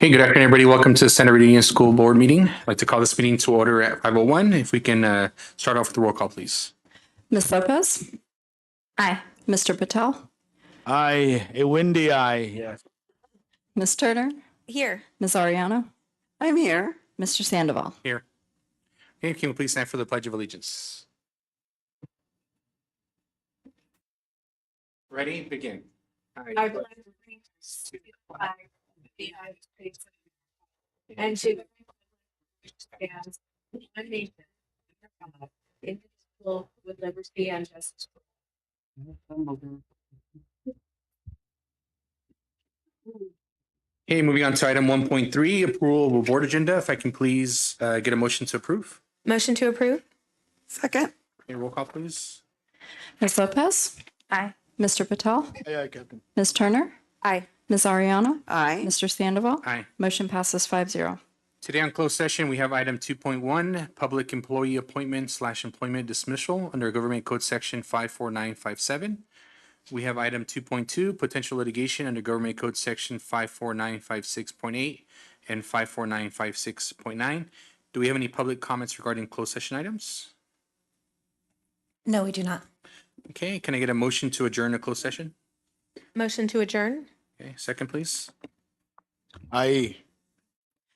Hey, good afternoon, everybody. Welcome to the Center Union School Board meeting. I'd like to call this meeting to order at 5:01. If we can start off with the roll call, please. Ms. Lopez? Aye. Mr. Patel? Aye. A windy aye. Yes. Ms. Turner? Here. Ms. Ariano? I'm here. Mr. Sandoval? Here. Okay, can you please stand for the Pledge of Allegiance? Ready? Begin. I pledge allegiance to the flag of the United States of America and to the republic which stands one nation under God, indivisible, with liberty and justice for all. Okay, moving on to item 1.3, approval of board agenda. If I can please get a motion to approve. Motion to approve? Second. Okay, roll call, please. Ms. Lopez? Aye. Mr. Patel? Aye, Captain. Ms. Turner? Aye. Ms. Ariano? Aye. Mr. Sandoval? Aye. Motion passes 5-0. Today on closed session, we have item 2.1, public employee appointment/employment dismissal under Government Code Section 54957. We have item 2.2, potential litigation under Government Code Section 54956.8 and 54956.9. Do we have any public comments regarding closed session items? No, we do not. Okay, can I get a motion to adjourn a closed session? Motion to adjourn? Okay, second, please. Aye.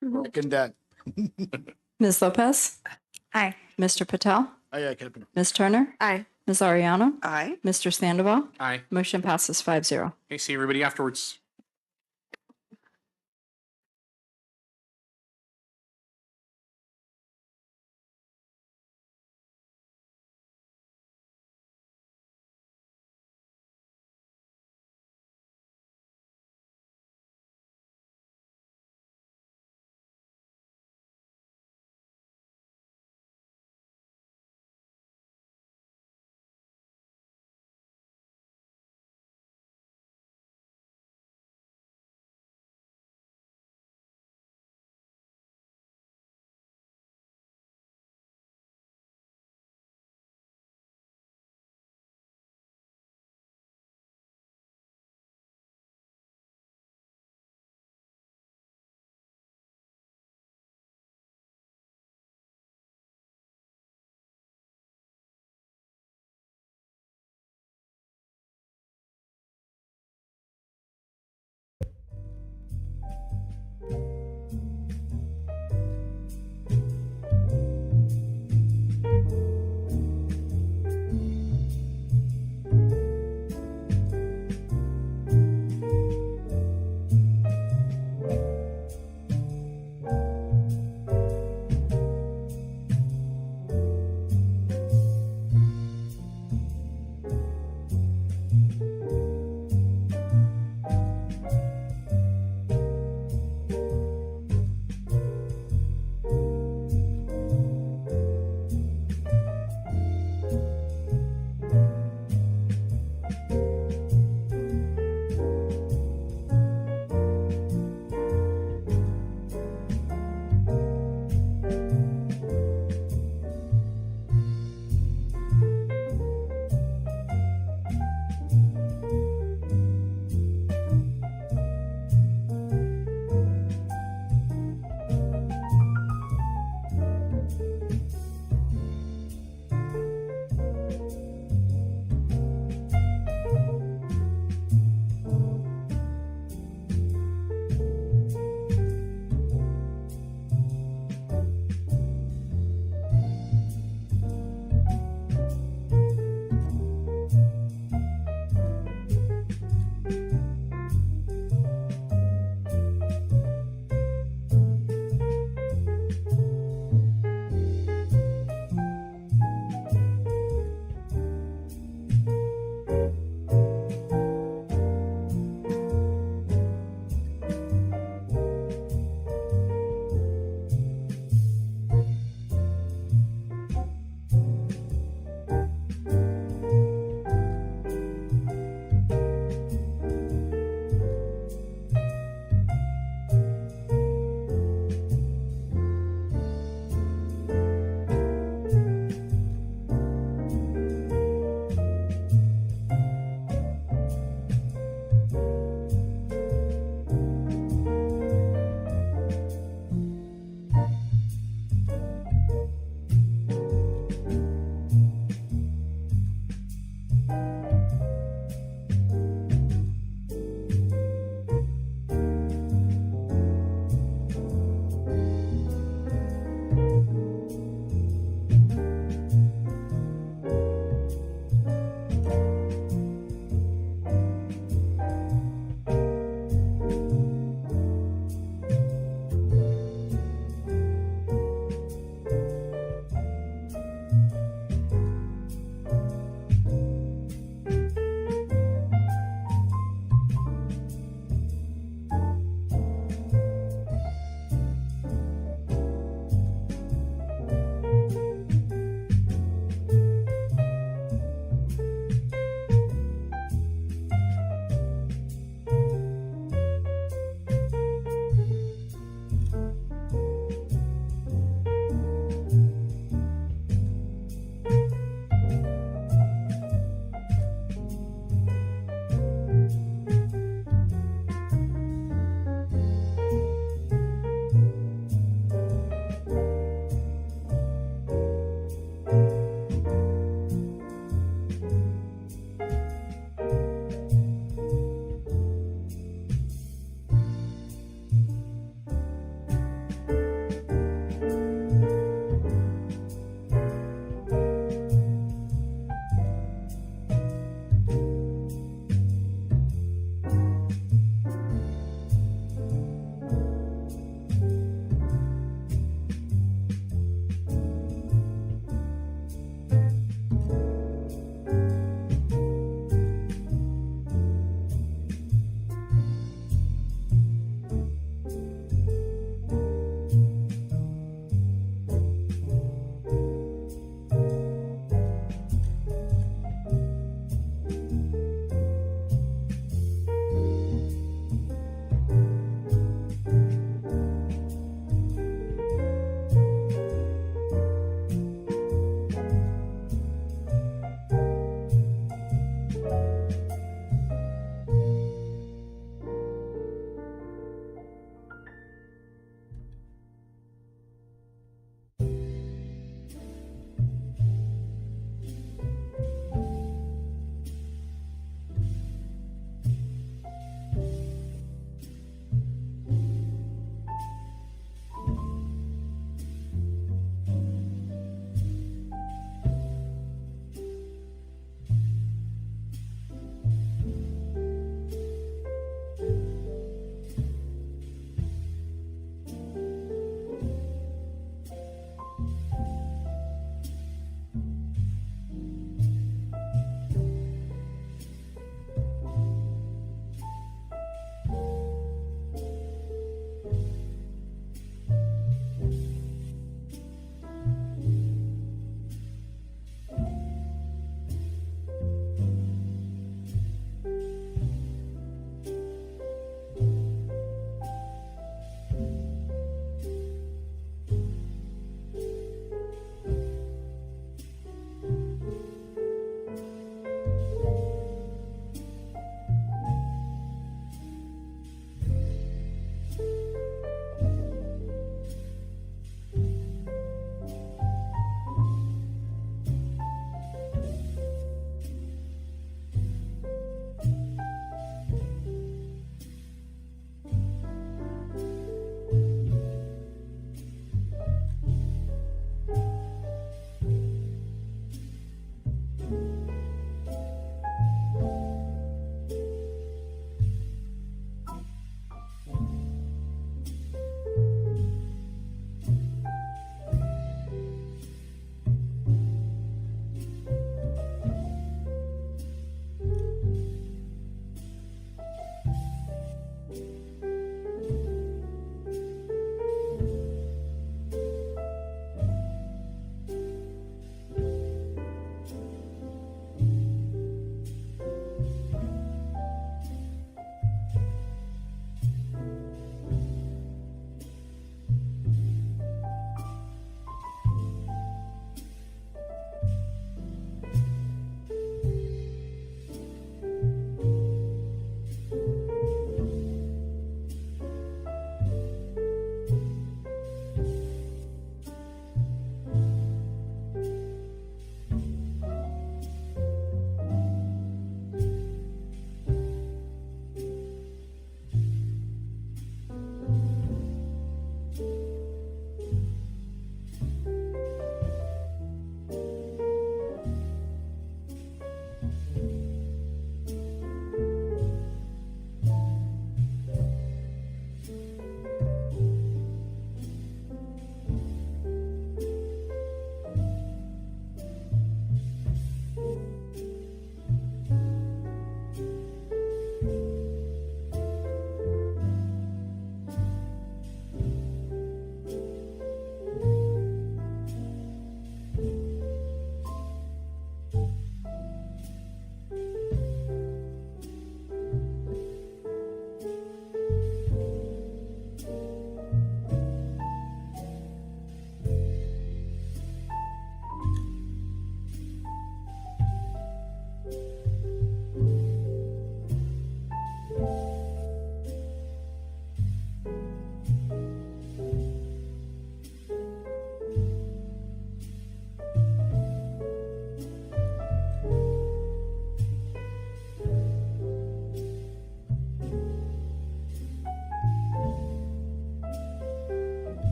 Second that. Ms. Lopez? Aye. Mr. Patel? Aye, Captain. Ms. Turner? Aye. Ms. Ariano? Aye. Mr. Sandoval? Aye. Motion passes 5-0. Okay, see everybody afterwards.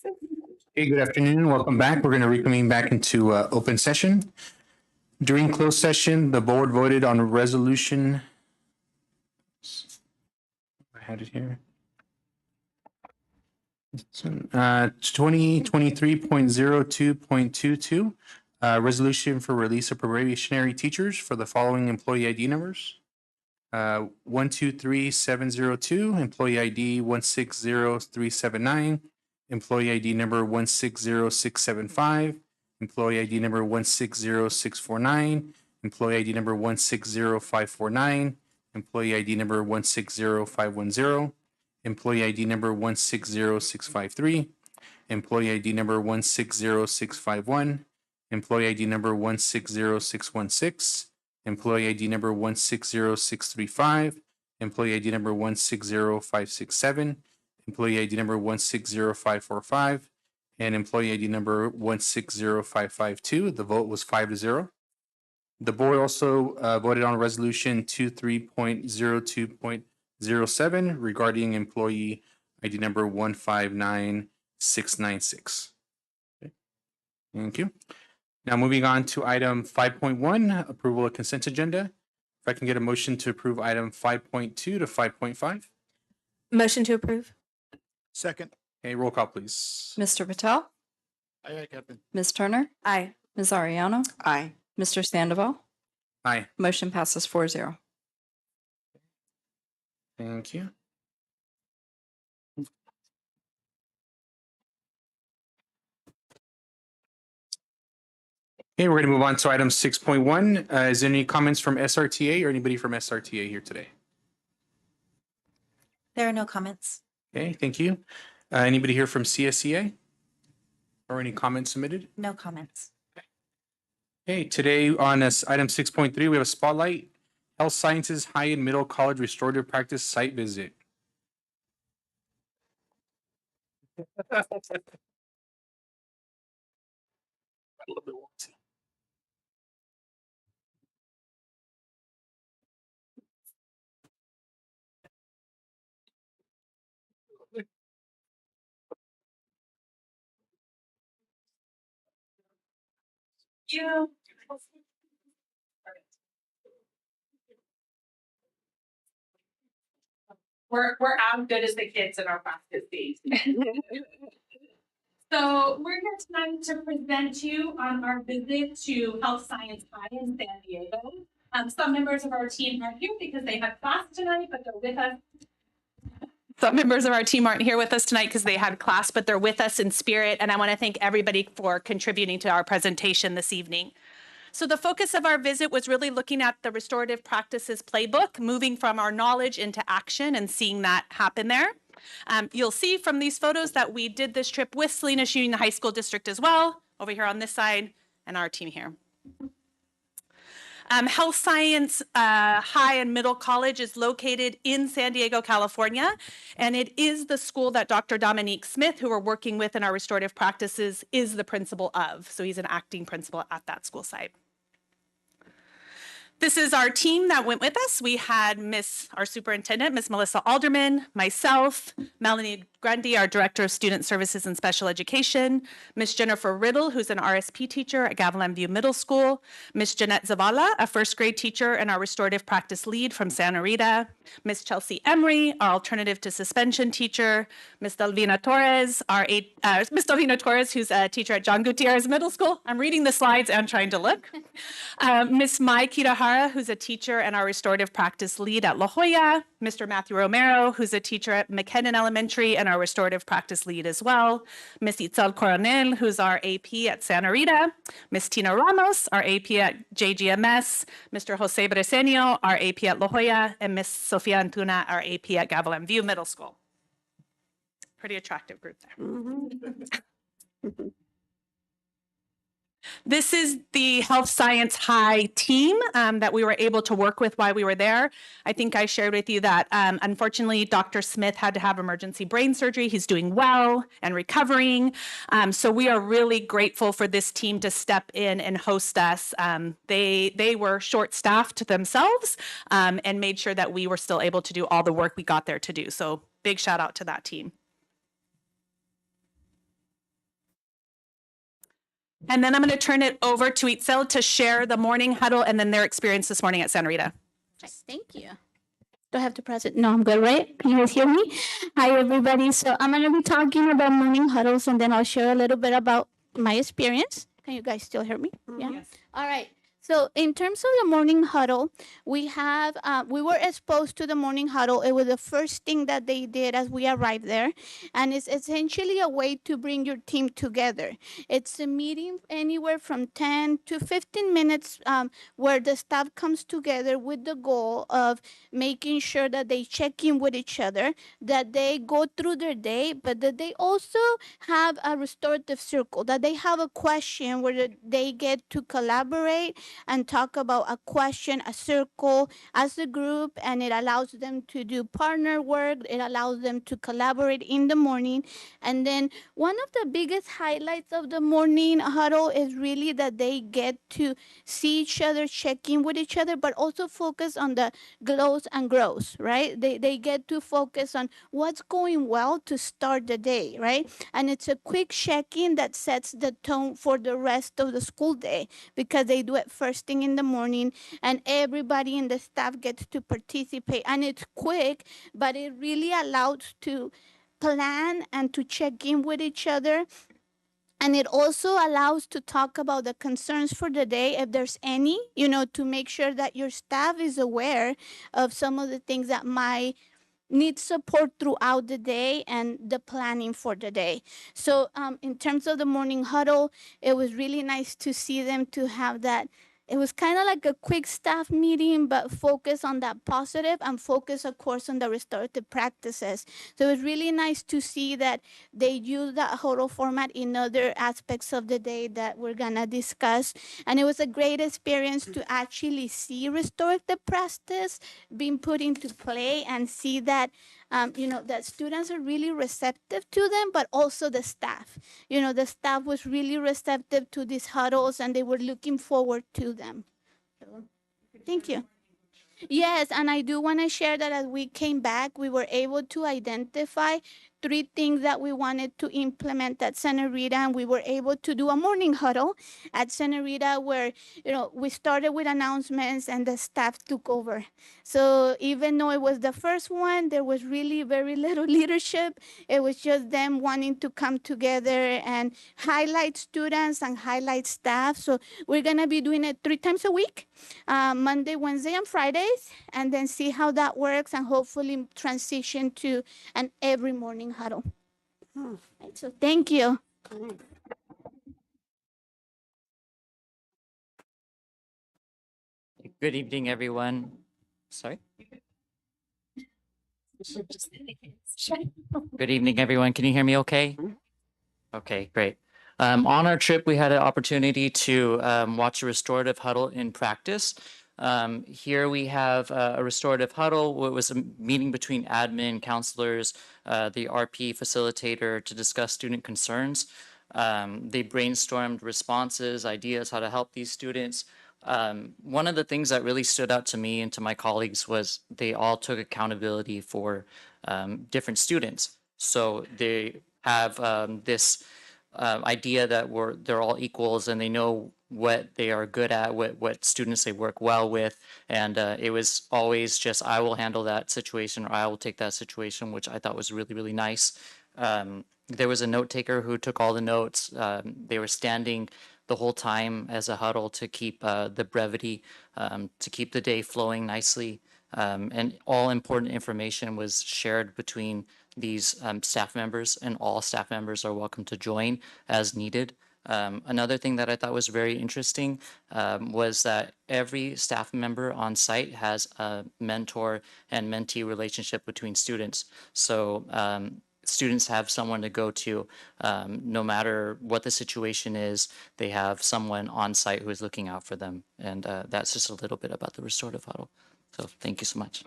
Hey, good afternoon. Welcome back. We're going to reconvene back into open session. During closed session, the board voted on a resolution. I had it here. 2023.02.22, resolution for release of probationary teachers for the following employee ID numbers. 123702, employee ID 160379, employee ID number 160675, employee ID number 160649, employee ID number 160549, employee ID number 160510, employee ID number 160653, employee ID number 160651, employee ID number 160616, employee ID number 160635, employee ID number 160567, employee ID number 160545, and employee ID number 160552. The vote was 5-0. The board also voted on resolution 23.02.07 regarding employee ID number 159696. Okay. Thank you. Now moving on to item 5.1, approval of consent agenda. If I can get a motion to approve item 5.2 to 5.5. Motion to approve? Second. Okay, roll call, please. Mr. Patel, Aye, Captain. Ms. Turner, Aye. Ms. Ariano, Aye. Mr. Sandoval. Aye. Motion passes 4-0. Thank you. Okay, we're going to move on to item 6.1. Is there any comments from SRTA or anybody from SRTA here today? There are no comments. Okay, thank you. Anybody here from CSEA? Or any comments submitted? No comments. Okay, today on this item 6.3, we have a spotlight, Health Sciences High and Middle College Restorative Practice Site Visit. You. We're as good as the kids in our practice days. So we're here tonight to present you on our visit to Health Science High in San Diego. Some members of our team aren't here because they had class tonight, but they're with us. Some members of our team aren't here with us tonight because they had class, but they're with us in spirit. And I want to thank everybody for contributing to our presentation this evening. So the focus of our visit was really looking at the restorative practices playbook, moving from our knowledge into action and seeing that happen there. You'll see from these photos that we did this trip with Salinas Union High School District as well, over here on this side, and our team here. Health Science High and Middle College is located in San Diego, California, and it is the school that Dr. Dominique Smith, who we're working with in our restorative practices, is the principal of. So he's an acting principal at that school site. This is our team that went with us. We had our superintendent, Miss Melissa Alderman, myself, Melanie Grundy, our Director of Student Services and Special Education, Miss Jennifer Riddle, who's an RSP teacher at Gavilan View Middle School, Miss Jeanette Zavala, a first grade teacher and our restorative practice lead from Santa Rita, Miss Chelsea Emery, our alternative to suspension teacher, Miss Delvina Torres, who's a teacher at John Gutierrez Middle School. I'm reading the slides and trying to look. Miss Mai Kitahara, who's a teacher and our restorative practice lead at La Jolla, Mr. Matthew Romero, who's a teacher at McKinnon Elementary and our restorative practice lead as well, Miss Itzel Coronel, who's our AP at Santa Rita, Miss Tina Ramos, our AP at JGMS, Mr. Jose Bresenio, our AP at La Jolla, and Miss Sofia Antuna, our AP at Gavilan View Middle School. Pretty attractive group there. This is the Health Science High team that we were able to work with while we were there. I think I shared with you that unfortunately Dr. Smith had to have emergency brain surgery. He's doing well and recovering. So we are really grateful for this team to step in and host us. They were short-staffed themselves and made sure that we were still able to do all the work we got there to do. So big shout out to that team. And then I'm going to turn it over to Itzel to share the morning huddle and then their experience this morning at Santa Rita. Thank you. Do I have to press it? No, I'm good, right? Can you guys hear me? Hi, everybody. So I'm going to be talking about morning huddles, and then I'll share a little bit about my experience. Can you guys still hear me? Yeah. Yes. All right. So in terms of the morning huddle, we were exposed to the morning huddle. It was the first thing that they did as we arrived there, and it's essentially a way to bring your team together. It's a meeting anywhere from 10 to 15 minutes, where the staff comes together with the goal of making sure that they check in with each other, that they go through their day, but that they also have a restorative circle, that they have a question where they get to collaborate and talk about a question, a circle as a group, and it allows them to do partner work. It allows them to collaborate in the morning. And then one of the biggest highlights of the morning huddle is really that they get to see each other, check in with each other, but also focus on the glows and grows, right? They get to focus on what's going well to start the day, right? And it's a quick check-in that sets the tone for the rest of the school day, because they do it first thing in the morning and everybody in the staff gets to participate, and it's quick, but it really allows to plan and to check in with each other. And it also allows to talk about the concerns for the day, if there's any, to make sure that your staff is aware of some of the things that might need support throughout the day and the planning for the day. So in terms of the morning huddle, it was really nice to see them to have that. It was kind of like a quick staff meeting, but focus on that positive and focus, of course, on the restorative practices. So it was really nice to see that they use that huddle format in other aspects of the day that we're gonna discuss. And it was a great experience to actually see restorative practice being put into play and see that, that students are really receptive to them, but also the staff. The staff was really receptive to these huddles and they were looking forward to them. So, thank you. Yes, and I do want to share that as we came back, we were able to identify 3 things that we wanted to implement at Santa Rita, and we were able to do a morning huddle at Santa Rita where, we started with announcements and the staff took over. So even though it was the first one, there was really very little leadership. It was just them wanting to come together and highlight students and highlight staff. So we're going to be doing it 3 times a week. Monday, Wednesday, and Fridays, and then see how that works and hopefully transition to an every morning huddle. Right, so thank you. Good evening, everyone. Sorry. Good evening, everyone. Can you hear me okay? Okay, great. On our trip, we had an opportunity to watch a restorative huddle in practice. Here we have a restorative huddle. It was a meeting between admin, counselors, the RP facilitator to discuss student concerns. They brainstormed responses, ideas, how to help these students. One of the things that really stood out to me and to my colleagues was they all took accountability for different students. So they have this idea that they're all equals and they know what they are good at, what students they work well with. And it was always just, I will handle that situation or I will take that situation, which I thought was really, really nice. There was a note taker who took all the notes. They were standing the whole time as a huddle to keep the brevity, to keep the day flowing nicely. And all important information was shared between these staff members, and all staff members are welcome to join as needed. Another thing that I thought was very interesting was that every staff member on site has a mentor and mentee relationship between students. So students have someone to go to no matter what the situation is. They have someone on site who is looking out for them. And that's just a little bit about the restorative huddle. So thank you so much.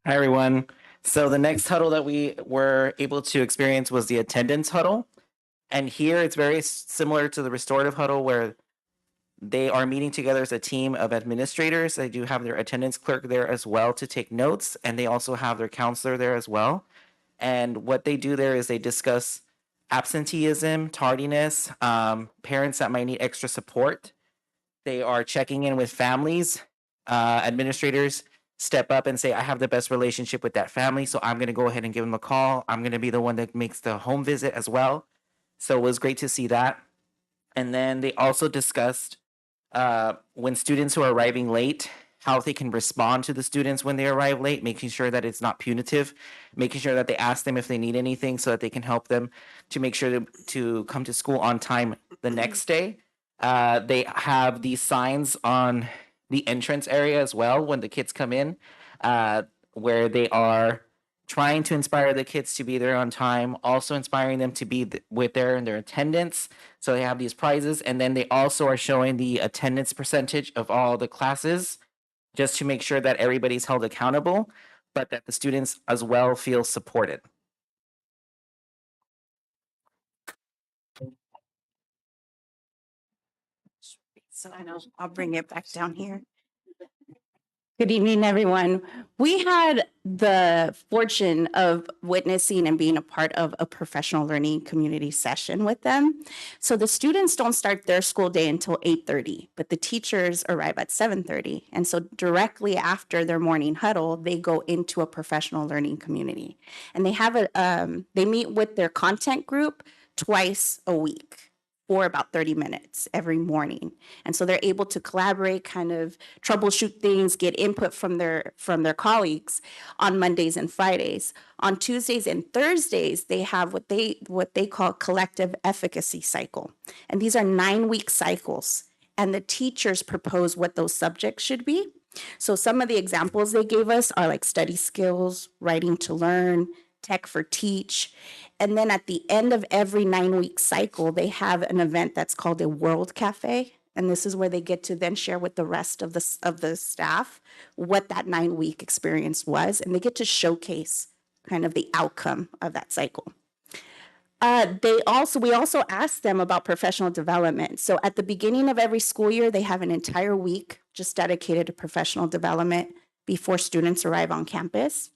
Hi, everyone. So the next huddle that we were able to experience was the attendance huddle. And here it's very similar to the restorative huddle where they are meeting together as a team of administrators. They do have their attendance clerk there as well to take notes, and they also have their counselor there as well. And what they do there is they discuss absenteeism, tardiness, parents that might need extra support. They are checking in with families. Administrators step up and say, I have the best relationship with that family, so I'm going to go ahead and give them a call. I'm going to be the one that makes the home visit as well. So it was great to see that. And then they also discussed when students who are arriving late, how they can respond to the students when they arrive late, making sure that it's not punitive, making sure that they ask them if they need anything so that they can help them to make sure to come to school on time the next day. They have these signs on the entrance area as well when the kids come in, where they are trying to inspire the kids to be there on time, also inspiring them to be with their attendance. So they have these prizes, and then they also are showing the attendance percentage of all the classes, just to make sure that everybody's held accountable, but that the students as well feel supported. So I'll bring it back down here. Good evening, everyone. We had the fortune of witnessing and being a part of a professional learning community session with them. So the students don't start their school day until 8:30, but the teachers arrive at 7:30. And so directly after their morning huddle, they go into a professional learning community. And they have they meet with their content group twice a week for about 30 minutes every morning. And so they're able to collaborate, kind of troubleshoot things, get input from their colleagues on Mondays and Fridays. On Tuesdays and Thursdays, they have what they call collective efficacy cycle. And these are 9-week cycles. And the teachers propose what those subjects should be. So some of the examples they gave us are like study skills, writing to learn, tech for teach. And then at the end of every 9-week cycle, they have an event that's called a World Cafe. And this is where they get to then share with the rest of the staff what that 9-week experience was. And they get to showcase kind of the outcome of that cycle. We also asked them about professional development. So at the beginning of every school year, they have an entire week just dedicated to professional development before students arrive on campus.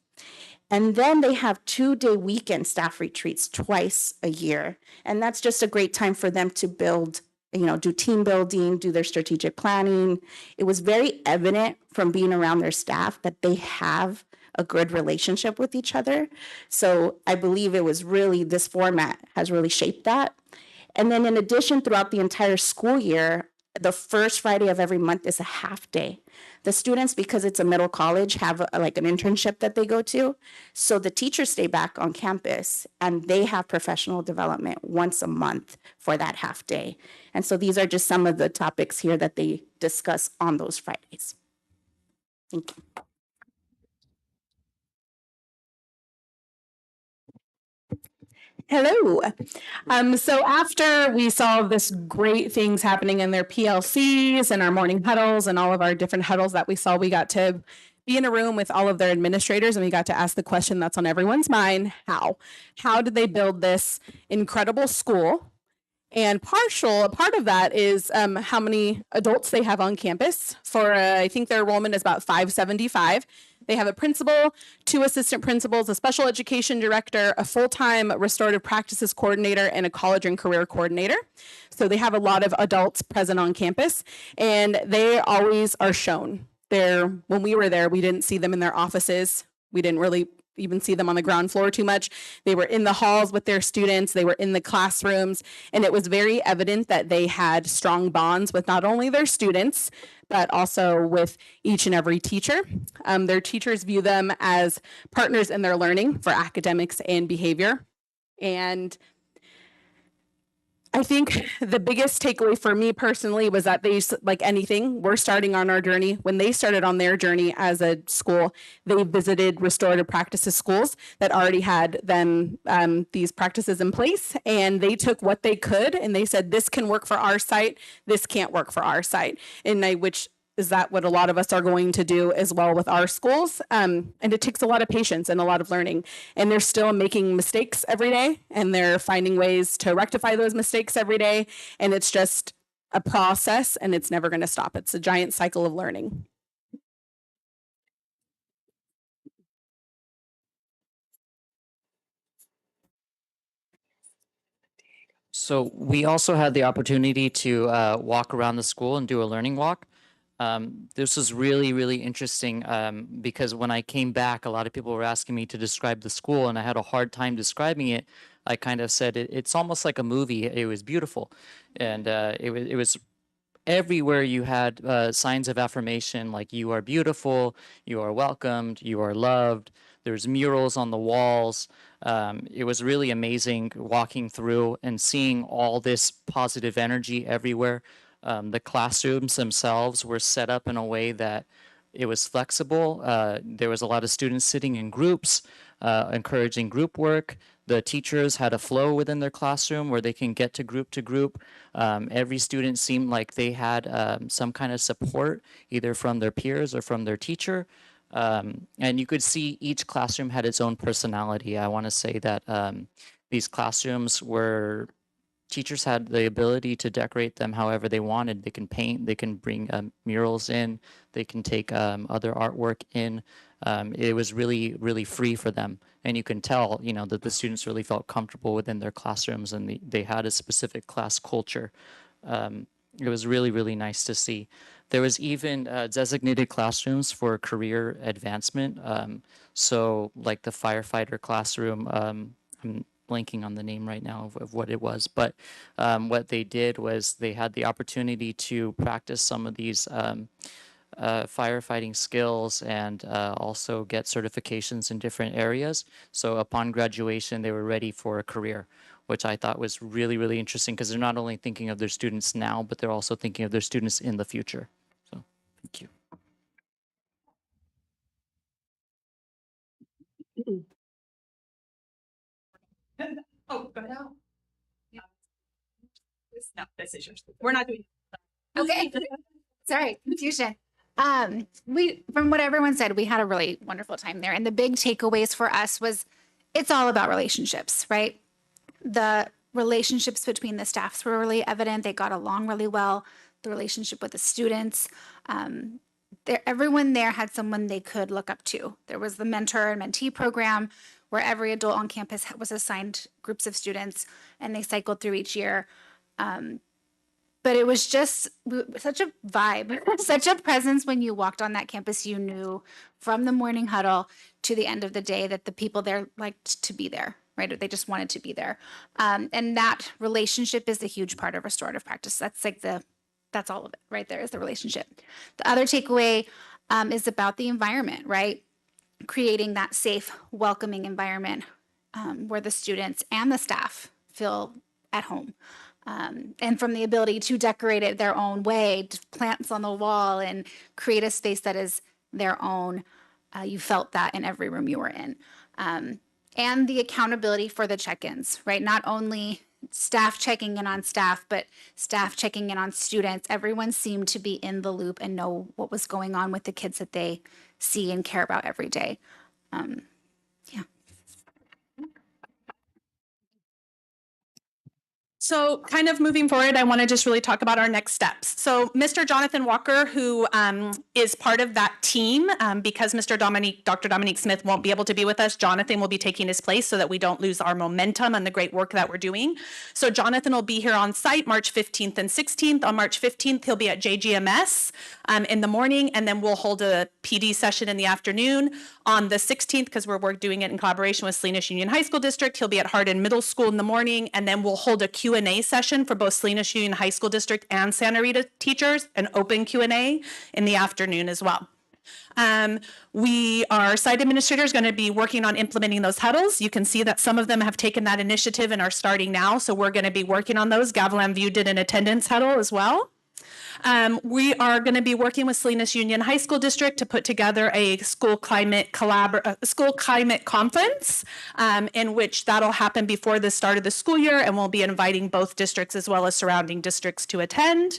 And then they have 2-day weekend staff retreats twice a year. And that's just a great time for them to build, do team building, do their strategic planning. It was very evident from being around their staff that they have a good relationship with each other. So I believe this format has really shaped that. And then in addition, throughout the entire school year, the first Friday of every month is a half day. The students, because it's a middle college, have an internship that they go to. So the teachers stay back on campus and they have professional development once a month for that half day. And so these are just some of the topics here that they discuss on those Fridays. Thank you. Hello. So after we saw this great things happening in their PLCs and our morning huddles and all of our different huddles that we saw, we got to be in a room with all of their administrators and we got to ask the question that's on everyone's mind: how did they build this incredible school? And a part of that is how many adults they have on campus. I think their enrollment is about 575. They have a principal, 2 assistant principals, a special education director, a full-time restorative practices coordinator, and a college and career coordinator. So they have a lot of adults present on campus, and they always are shown. When we were there, we didn't see them in their offices. We didn't really even see them on the ground floor too much. They were in the halls with their students. They were in the classrooms. And it was very evident that they had strong bonds with not only their students, but also with each and every teacher. Their teachers view them as partners in their learning for academics and behavior. And I think the biggest takeaway for me personally was that they, like anything, we're starting on our journey. When they started on their journey as a school, they visited restorative practices schools that already had then these practices in place. And they took what they could and they said, this can work for our site, this can't work for our site. Which is that what a lot of us are going to do as well with our schools. And it takes a lot of patience and a lot of learning. And they're still making mistakes every day and they're finding ways to rectify those mistakes every day. And it's just a process and it's never going to stop. It's a giant cycle of learning. So we also had the opportunity to walk around the school and do a learning walk. This was really, really interesting because when I came back, a lot of people were asking me to describe the school, and I had a hard time describing it. I kind of said it's almost like a movie. It was beautiful, and it was everywhere you had signs of affirmation like you are beautiful, you are welcomed, you are loved. There's murals on the walls. It was really amazing walking through and seeing all this positive energy everywhere. The classrooms themselves were set up in a way that it was flexible. There was a lot of students sitting in groups, encouraging group work. The teachers had a flow within their classroom where they can get to group. Every student seemed like they had some kind of support, either from their peers or from their teacher. And you could see each classroom had its own personality. I want to say that these classrooms were teachers had the ability to decorate them however they wanted. They can paint, they can bring murals in, they can take other artwork in. It was really, really free for them. And you can tell, you know, that the students really felt comfortable within their classrooms and they had a specific class culture. It was really, really nice to see. There was even designated classrooms for career advancement. So like the firefighter classroom, I'm blanking on the name right now of what it was, but what they did was they had the opportunity to practice some of these firefighting skills and also get certifications in different areas. So upon graduation, they were ready for a career, which I thought was really, really interesting because they're not only thinking of their students now, but they're also thinking of their students in the future. So thank you. Oh, go ahead. No, this is yours. We're not doing. Okay. Sorry, confusion. From what everyone said, we had a really wonderful time there. And the big takeaways for us was it's all about relationships, right? The relationships between the staffs were really evident. They got along really well. The relationship with the students. Everyone there had someone they could look up to. There was the mentor and mentee program where every adult on campus was assigned groups of students and they cycled through each year. But it was just such a vibe, such a presence when you walked on that campus. You knew from the morning huddle to the end of the day that the people there liked to be there, right? They just wanted to be there. And that relationship is a huge part of restorative practice. That's all of it right there is the relationship. The other takeaway is about the environment, right? Creating that safe, welcoming environment where the students and the staff feel at home. And from the ability to decorate it their own way, plants on the wall and create a space that is their own. You felt that in every room you were in. And the accountability for the check-ins, right? Not only staff checking in on staff, but staff checking in on students. Everyone seemed to be in the loop and know what was going on with the kids that they see and care about every day. Yeah. So kind of moving forward, I want to just really talk about our next steps. So Mr. Jonathan Walker, who is part of that team, because Dr. Dominique Smith won't be able to be with us, Jonathan will be taking his place so that we don't lose our momentum and the great work that we're doing. So Jonathan will be here on site March 15th and 16th. On March 15th, he'll be at JGMS in the morning, and then we'll hold a PD session in the afternoon. On the 16th, because we're doing it in collaboration with Salinas Union High School District, he'll be at Hardin Middle School in the morning, and then we'll hold a Q&A session for both Salinas Union High School District and Santa Rita teachers, an open Q&A in the afternoon as well. Our site administrator is going to be working on implementing those huddles. You can see that some of them have taken that initiative and are starting now, so we're going to be working on those. Gavilan View did an attendance huddle as well. We are going to be working with Salinas Union High School District to put together a school climate conference, in which that'll happen before the start of the school year, and we'll be inviting both districts as well as surrounding districts to attend.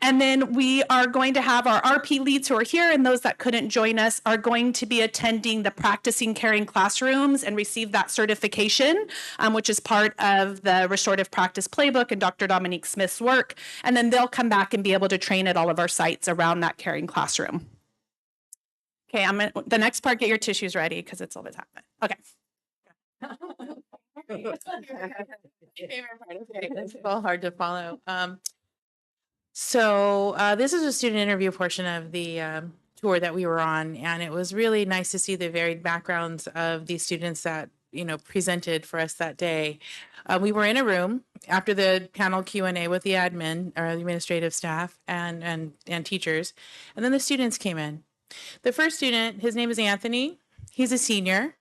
And then we are going to have our RP leads who are here, and those that couldn't join us are going to be attending the Practicing Caring Classrooms and receive that certification, which is part of the Restorative Practice Playbook and Dr. Dominique Smith's work. And then they'll come back and be able to train at all of our sites around that caring classroom. Okay, the next part, get your tissues ready because it's all the time. Okay. It's a little hard to follow. So this is a student interview portion of the tour that we were on, and it was really nice to see the varied backgrounds of these students that presented for us that day. We were in a room after the panel Q&A with the admin or the administrative staff and teachers, and then the students came in. The first student, his name is Anthony. He's a senior.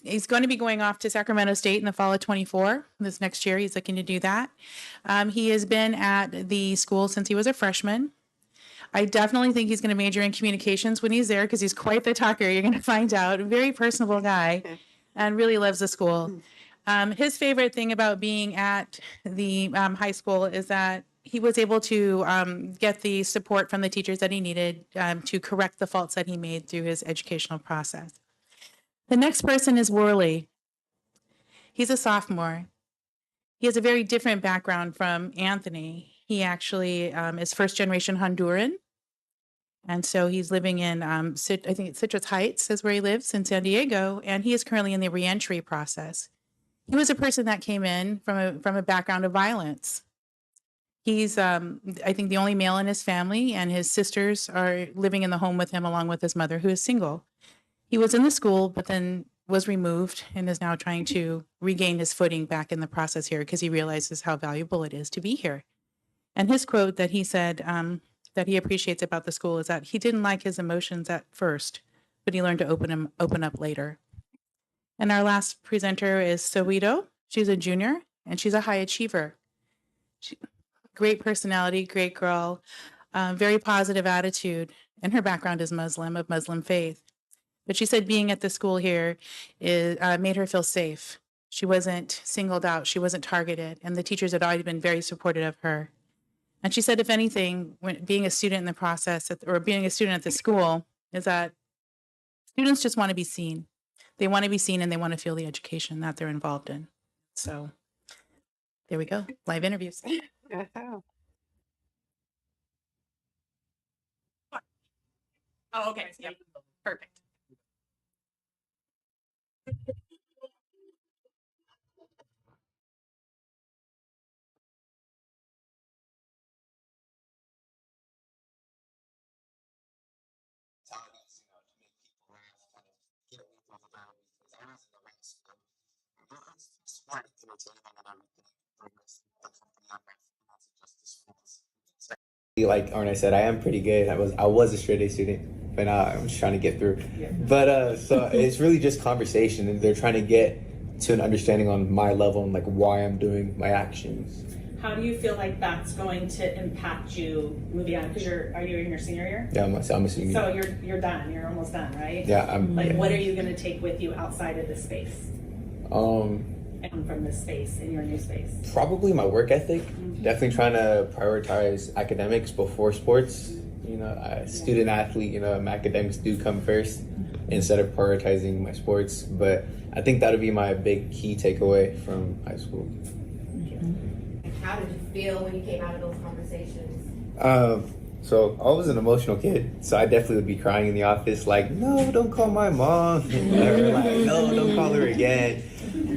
He's going to be going off to Sacramento State in the fall of 24. This next year, he's looking to do that. He has been at the school since he was a freshman. I definitely think he's going to major in communications when he's there because he's quite the talker. You're going to find out. Very personable guy and really loves the school. His favorite thing about being at the high school is that he was able to get the support from the teachers that he needed to correct the faults that he made through his educational process. The next person is Worley. He's a sophomore. He has a very different background from Anthony. He actually is first generation Honduran. And so he's living in, I think it's Citrus Heights is where he lives in San Diego. And he is currently in the reentry process. He was a person that came in from a background of violence. He's, I think, the only male in his family, and his sisters are living in the home with him along with his mother, who is single. He was in the school, but then was removed and is now trying to regain his footing back in the process here because he realizes how valuable it is to be here. And his quote that he said that he appreciates about the school is that he didn't like his emotions at first, but he learned to open up later. And our last presenter is Soweto. She's a junior and she's a high achiever. Great personality, great girl, very positive attitude. And her background is Muslim, of Muslim faith. But she said being at the school here made her feel safe. She wasn't singled out. She wasn't targeted. And the teachers had already been very supportive of her. And she said, if anything, when being a student in the process or being a student at the school is that students just want to be seen. They want to be seen and they want to feel the education that they're involved in. So there we go. Live interviews. Oh, okay. Yep. Perfect. Like Arne said, I am pretty good. I was a straight A student, but now I'm just trying to get through. But so it's really just conversation, and they're trying to get to an understanding on my level and like why I'm doing my actions. How do you feel like that's going to impact you moving on? Because are you in your senior year? Yeah, I'm a senior. So you're done. You're almost done, right? Yeah, What are you going to take with you outside of this space? And from this space in your new space? Probably my work ethic. Definitely trying to prioritize academics before sports. Student athlete. My academics do come first instead of prioritizing my sports. But I think that'll be my big key takeaway from high school. How did you feel when you came out of those conversations? So I was an emotional kid, so I definitely would be crying in the office, like, no, don't call my mom, or like, no, don't call her again.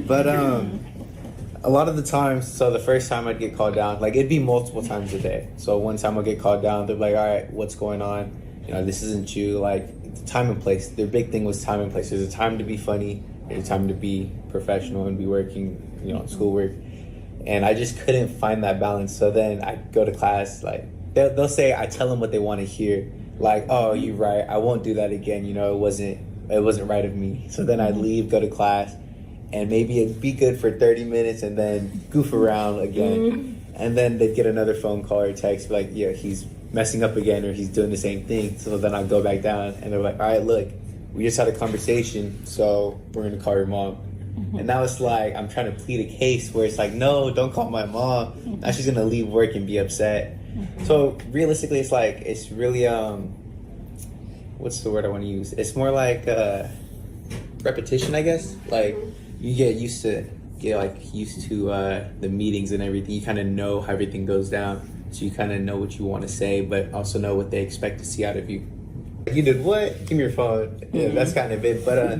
But a lot of the times, so the first time I'd get called down, like it'd be multiple times a day. So one time I'd get called down, they're like, all right, what's going on? This isn't you. Like, the time and place. Their big thing was time and place. There's a time to be funny, there's a time to be professional and be working, schoolwork. And I just couldn't find that balance. So then I go to class, like they'll say, I tell them what they want to hear. Like, oh, you're right. I won't do that again. It wasn't right of me. So then I'd leave, go to class, and maybe it'd be good for 30 minutes and then goof around again. And then they'd get another phone call or text like, yeah, he's messing up again or he's doing the same thing. So then I'd go back down and they're like, all right, look, we just had a conversation, so we're going to call your mom. And now it's like I'm trying to plead a case where it's like, no, don't call my mom. Now she's gonna leave work and be upset. So realistically, it's really what's the word I want to use? It's more like repetition, I guess. Like you get used to the meetings and everything. You kind of know how everything goes down, so you kind of know what you want to say, but also know what they expect to see out of you. You did what? Give me your phone. Yeah, that's kind of it. But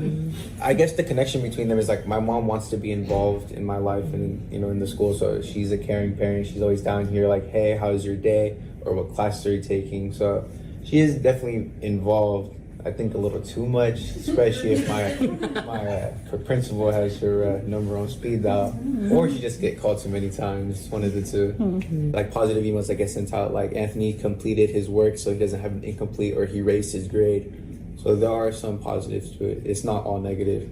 I guess the connection between them is like my mom wants to be involved in my life and in the school. So she's a caring parent. She's always down here like, hey, how's your day? Or what classes are you taking? So she is definitely involved. I think a little too much, especially if her principal has her number on speed dial, or she just get called too many times. One of the two. Like positive emails that get sent out, like Anthony completed his work, so he doesn't have an incomplete, or he raised his grade. So there are some positives to it. It's not all negative.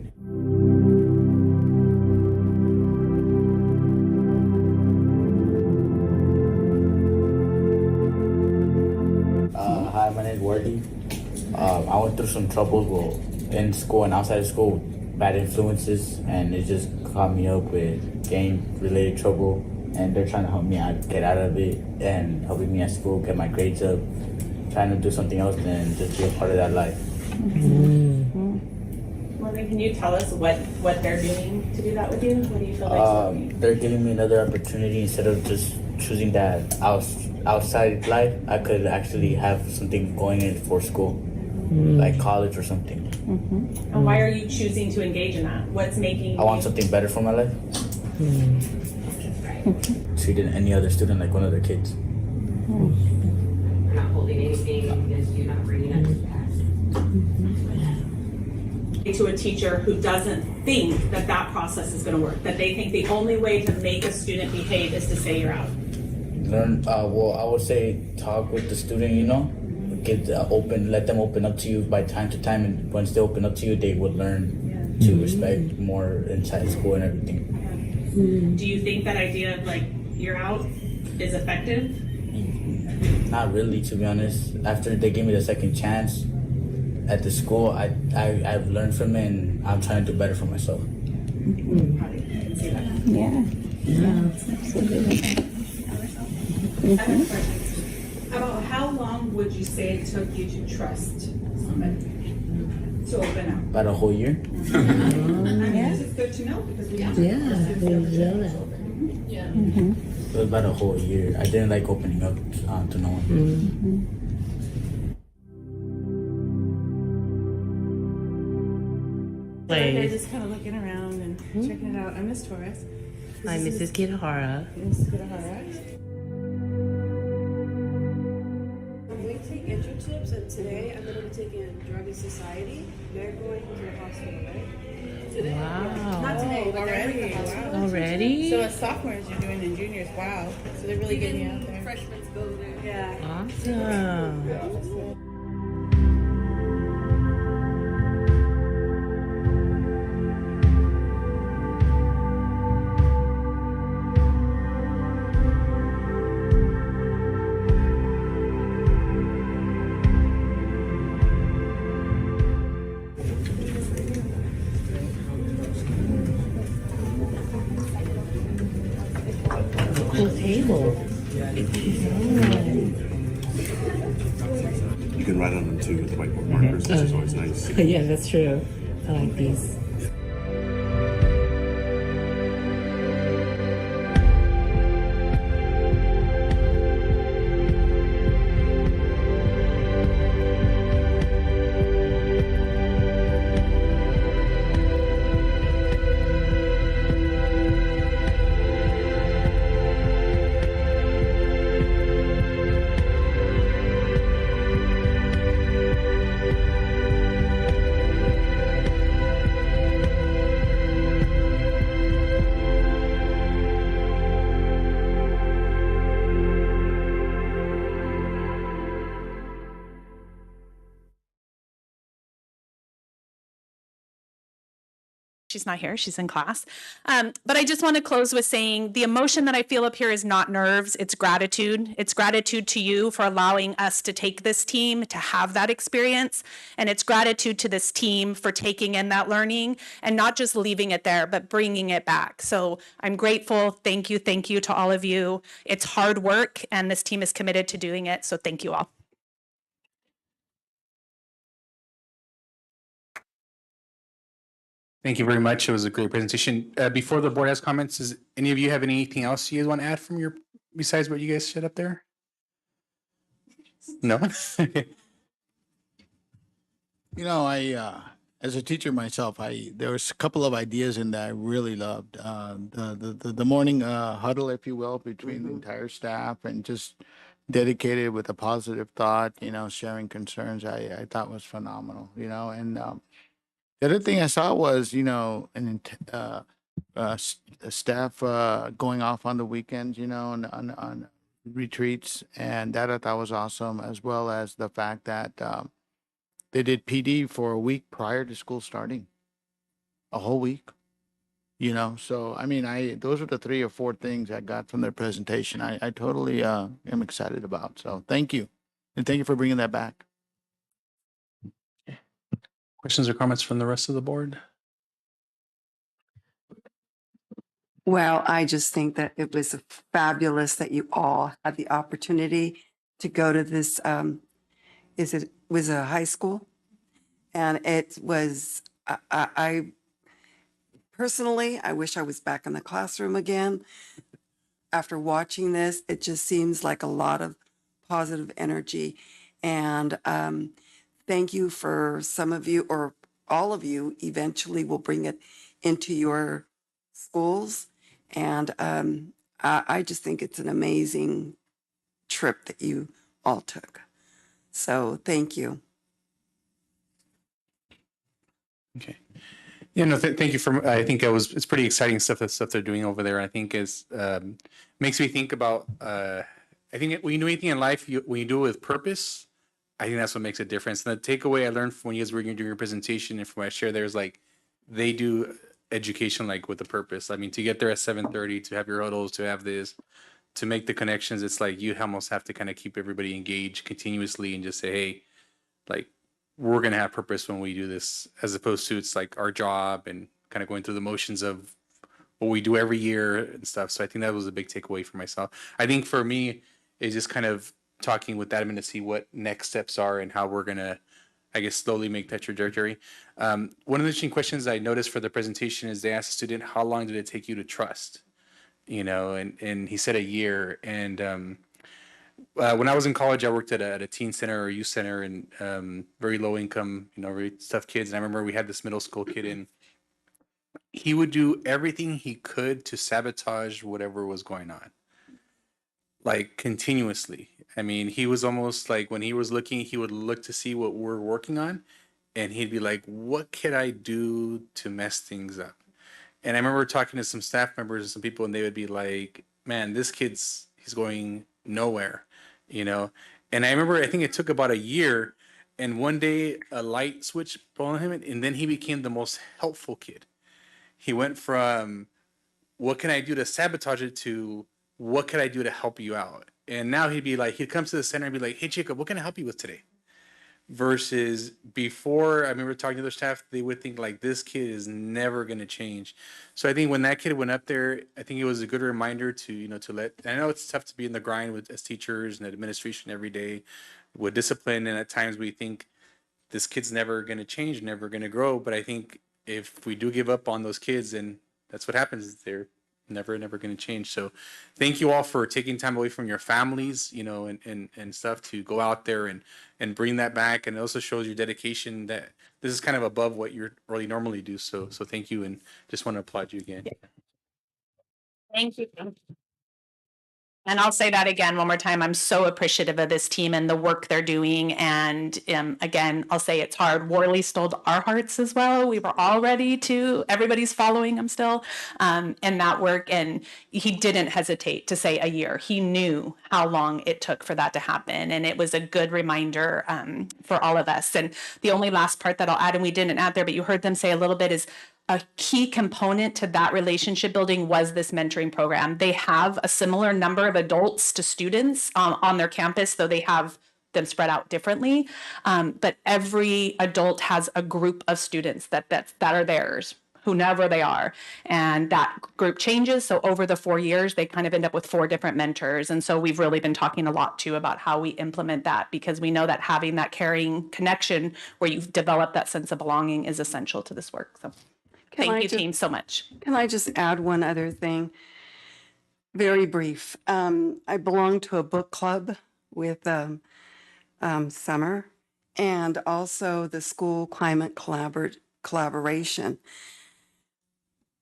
Hi, my name is Wardy. I went through some troubles in school and outside of school, bad influences, and it just caught me up with gang-related trouble. And they're trying to help me out, get out of it, and helping me at school get my grades up, trying to do something else than just be a part of that life. Morgan, can you tell us what they're doing to do that with you? What do you feel like? They're giving me another opportunity instead of just choosing that outside life. I could actually have something going in for school, like college or something. And why are you choosing to engage in that? What's making I want something better for my life. Treating any other student like one of their kids. We're not holding anything against you, not bringing up your past. To a teacher who doesn't think that process is going to work, that they think the only way to make a student behave is to say you're out? Well, I would say talk with the student, let them open up to you by time to time, and once they open up to you, they would learn to respect more inside school and everything. Do you think that idea of like you're out is effective? Not really, to be honest. After they gave me the second chance at the school, I've learned from it, and I'm trying to do better for myself. Yeah. Absolutely. About how long would you say it took you to trust somebody to open up? About a whole year. I mean, this is good to know because we It was about a whole year. I didn't like opening up to no one. They're just kind of looking around and checking it out. I'm Miss Torres. I'm Mrs. Kitahara. Mrs. Kitahara. We take internships, and today I'm going to be taking Drug and Society. They're going to the hospital, right? Today? Wow. Not today, but they're in the Already. hospital. Wow. Already? So as sophomores, you're doing, and juniors, wow. So they're really getting out there. Freshmen go there. Yeah. Awesome. Cool table. You can write on them too with whiteboard markers, which is always nice. Yeah, that's true. I like these. She's not here. She's in class. But I just want to close with saying the emotion that I feel up here is not nerves. It's gratitude. It's gratitude to you for allowing us to take this team to have that experience. And it's gratitude to this team for taking in that learning and not just leaving it there, but bringing it back. So I'm grateful. Thank you. Thank you to all of you. It's hard work and this team is committed to doing it. So thank you all. Thank you very much. It was a great presentation. Before the board has comments, does any of you have anything else you guys want to add from your, besides what you guys said up there? No? You know, as a teacher myself, there was a couple of ideas in that I really loved. The morning huddle, if you will, between the entire staff and just dedicated with a positive thought, sharing concerns, I thought was phenomenal, and the other thing I saw was, staff going off on the weekends, on retreats, and that I thought was awesome, as well as the fact that they did PD for a week prior to school starting, a whole week. So I mean, those are the 3 or 4 things I got from their presentation. I totally am excited about. So thank you, and thank you for bringing that back. Questions or comments from the rest of the board? Well, I just think that it was fabulous that you all had the opportunity to go to this. Was a high school, and it was. I personally, I wish I was back in the classroom again. After watching this, it just seems like a lot of positive energy, and thank you for some of you or all of you. Eventually, will bring it into your schools. And I just think it's an amazing trip that you all took. So thank you. Okay. Yeah, no, thank you for, I think it's pretty exciting stuff, that stuff they're doing over there. I think is, makes me think about, I think when you do anything in life, when you do it with purpose, I think that's what makes a difference. And the takeaway I learned from when you guys were doing your presentation and from what I share there is like, they do education like with a purpose. I mean, to get there at 7:30, to have your huddles, to have this, to make the connections, it's like you almost have to kind of keep everybody engaged continuously and just say, hey, like, we're going to have purpose when we do this, as opposed to it's like our job and kind of going through the motions of what we do every year and stuff. So I think that was a big takeaway for myself. I think for me, is just kind of talking with Admin to see what next steps are and how we're going to, I guess, slowly make that trajectory. One of the interesting questions I noticed for the presentation is they asked the student, how long did it take you to trust? And he said a year. And when I was in college, I worked at a teen center or youth center and very low income, very tough kids. And I remember we had this middle school kid in. He would do everything he could to sabotage whatever was going on, like continuously. I mean, he was almost like when he was looking, he would look to see what we're working on, and he'd be like, "What could I do to mess things up?" And I remember talking to some staff members and some people, and they would be like, "Man, he's going nowhere," you know. And I remember, I think it took about a year, and one day a light switch on him, and then he became the most helpful kid. He went from what can I do to sabotage it to what can I do to help you out? And now he'd come to the center and be like, hey, Jacob, what can I help you with today? Versus before, I remember talking to their staff, they would think like, this kid is never going to change. So I think when that kid went up there, I think it was a good reminder to, to let, I know it's tough to be in the grind with as teachers and administration every day with discipline. And at times we think this kid's never going to change, never going to grow. But I think if we do give up on those kids, then that's what happens. They're never going to change. So thank you all for taking time away from your families, and stuff to go out there and bring that back. And it also shows your dedication that this is kind of above what you really normally do. So thank you. And just want to applaud you again. Thank you. And I'll say that again one more time. I'm so appreciative of this team and the work they're doing. And again, I'll say it's hard. Worley stole our hearts as well. We were all ready to, everybody's following him still in that work. And he didn't hesitate to say a year. He knew how long it took for that to happen. And it was a good reminder for all of us. And the only last part that I'll add, and we didn't add there, but you heard them say a little bit, is a key component to that relationship building was this mentoring program. They have a similar number of adults to students on their campus, though they have them spread out differently. But every adult has a group of students that are theirs, whoever they are. And that group changes. So over the 4 years, they kind of end up with 4 different mentors. And so we've really been talking a lot too about how we implement that, because we know that having that caring connection where you've developed that sense of belonging is essential to this work. So. Thank you, team, so much. Can I just add one other thing? Very brief. I belong to a book club with Summer, and also the school climate collaboration.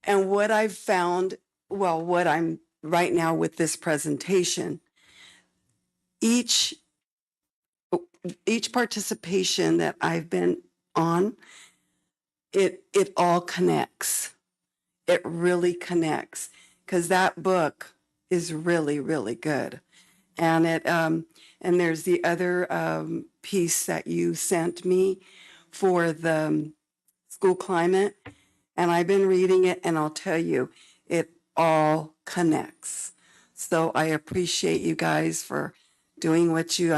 And what I've found, well, what I'm right now with this presentation, each participation that I've been on, it all connects. It really connects, because that book is really, really good. And and there's the other piece that you sent me for the school climate, and I've been reading it, and I'll tell you, it all connects. So I appreciate you guys for doing what you,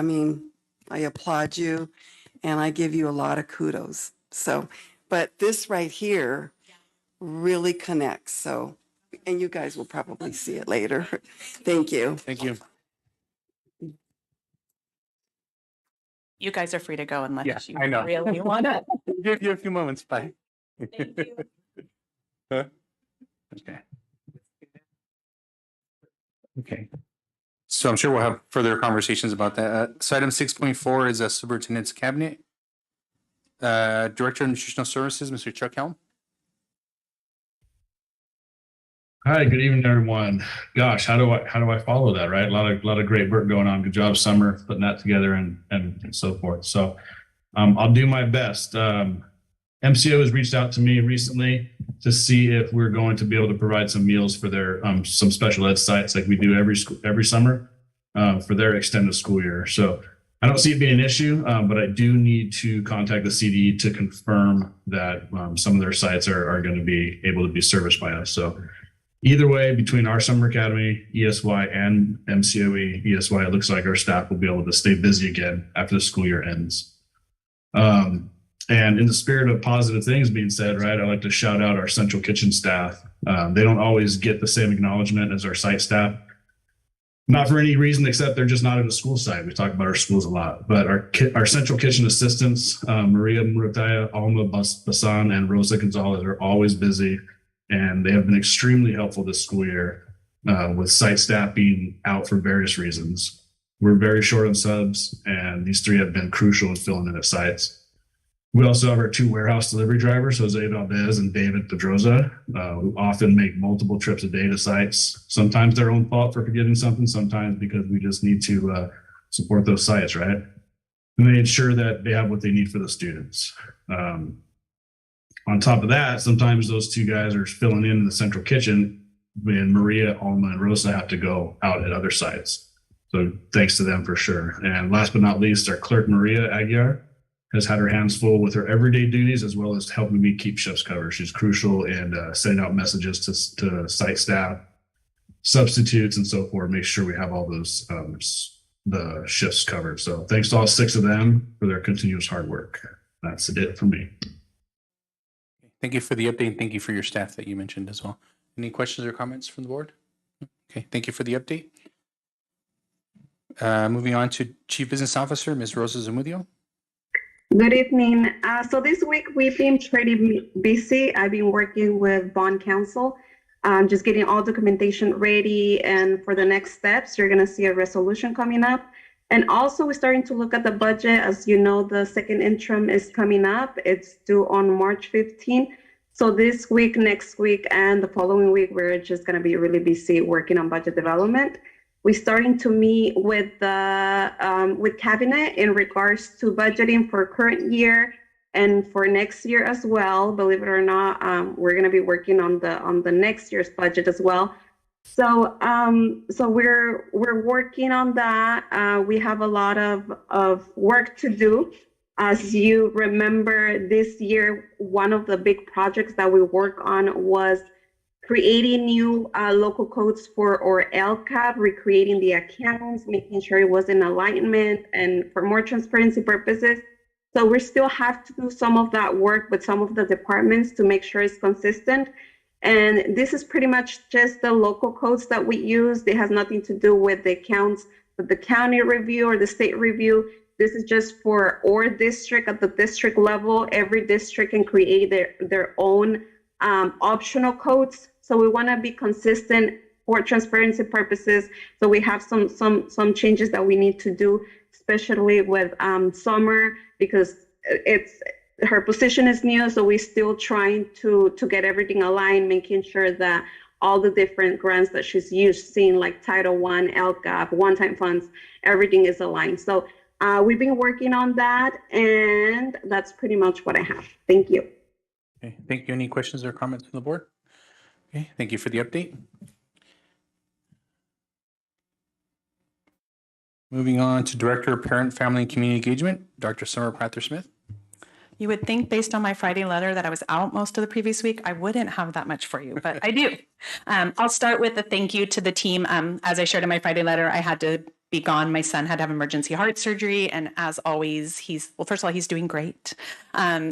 I applaud you, and I give you a lot of kudos. So, but this right here really connects. So, and you guys will probably see it later. Thank you. Thank you. You guys are free to go unless Yeah, you I know. really want to. Give you a few moments. Bye. Thank you. Huh? Okay. Okay. So I'm sure we'll have further conversations about that. So item 6.4 is a superintendent's cabinet. Director of Nutritional Services, Mr. Chuck Helm. Hi, good evening, everyone. Gosh, how do I follow that, right? A lot of great work going on. Good job, Summer, putting that together and so forth. So I'll do my best. MCO has reached out to me recently to see if we're going to be able to provide some meals for their some special ed sites like we do every summer for their extended school year. So I don't see it being an issue, but I do need to contact the CDE to confirm that some of their sites are going to be able to be serviced by us. So either way, between our summer academy, ESY, and MCOE ESY, it looks like our staff will be able to stay busy again after the school year ends. And in the spirit of positive things being said, right, I'd like to shout out our central kitchen staff. They don't always get the same acknowledgement as our site staff. Not for any reason except they're just not in the school site. We talk about our schools a lot, but our central kitchen assistants, Maria Murataya, Alma Basan, and Rosa Gonzalez are always busy, and they have been extremely helpful this school year with site staff being out for various reasons. We're very short on subs, and these three have been crucial in filling in at sites. We also have our two warehouse delivery drivers, Jose Valdez and David Pedroza, who often make multiple trips a day to sites. Sometimes their own fault for forgetting something, sometimes because we just need to support those sites, right? And they ensure that they have what they need for the students. On top of that, sometimes those two guys are filling in the central kitchen when Maria, Alma, and Rosa have to go out at other sites. So thanks to them for sure. And last but not least, our clerk, Maria Aguiar, has had her hands full with her everyday duties as well as helping me keep shifts covered. She's crucial in sending out messages to site staff, substitutes, and so forth. Make sure we have all those the shifts covered. So thanks to all 6 of them for their continuous hard work. That's it for me. Thank you for the update. Thank you for your staff that you mentioned as well. Any questions or comments from the board? Okay, thank you for the update. Moving on to Chief Business Officer, Ms. Rosa Zamudio. Good evening. So this week we've been pretty busy. I've been working with Bond Counsel, just getting all documentation ready. And for the next steps, you're going to see a resolution coming up. And also we're starting to look at the budget. As you know, the second interim is coming up. It's due on March 15th. So this week, next week, and the following week, we're just going to be really busy working on budget development. We're starting to meet with cabinet in regards to budgeting for current year and for next year as well. Believe it or not, we're going to be working on the next year's budget as well. So we're working on that. We have a lot of work to do. As you remember, this year one of the big projects that we work on was creating new local codes for our LCAP, recreating the accounts, making sure it was in alignment and for more transparency purposes. So we still have to do some of that work with some of the departments to make sure it's consistent. And this is pretty much just the local codes that we use. It has nothing to do with the accounts, with the county review or the state review. This is just for our district at the district level. Every district can create their own optional codes. So we want to be consistent for transparency purposes. So we have some changes that we need to do especially with Summer, because her position is new, so we're still trying to get everything aligned, making sure that all the different grants that she's used, seeing like Title I, LCAP, one-time funds, everything is aligned. So we've been working on that, and that's pretty much what I have. Thank you. Okay, thank you. Any questions or comments from the board? Okay, thank you for the update. Moving on to Director of Parent, Family, and Community Engagement, Dr. Summer Prather-Smith. You would think based on my Friday letter that I was out most of the previous week, I wouldn't have that much for you, but I do. I'll start with a thank you to the team. As I shared in my Friday letter, I had to be gone. My son had to have emergency heart surgery. And as always, first of all, he's doing great.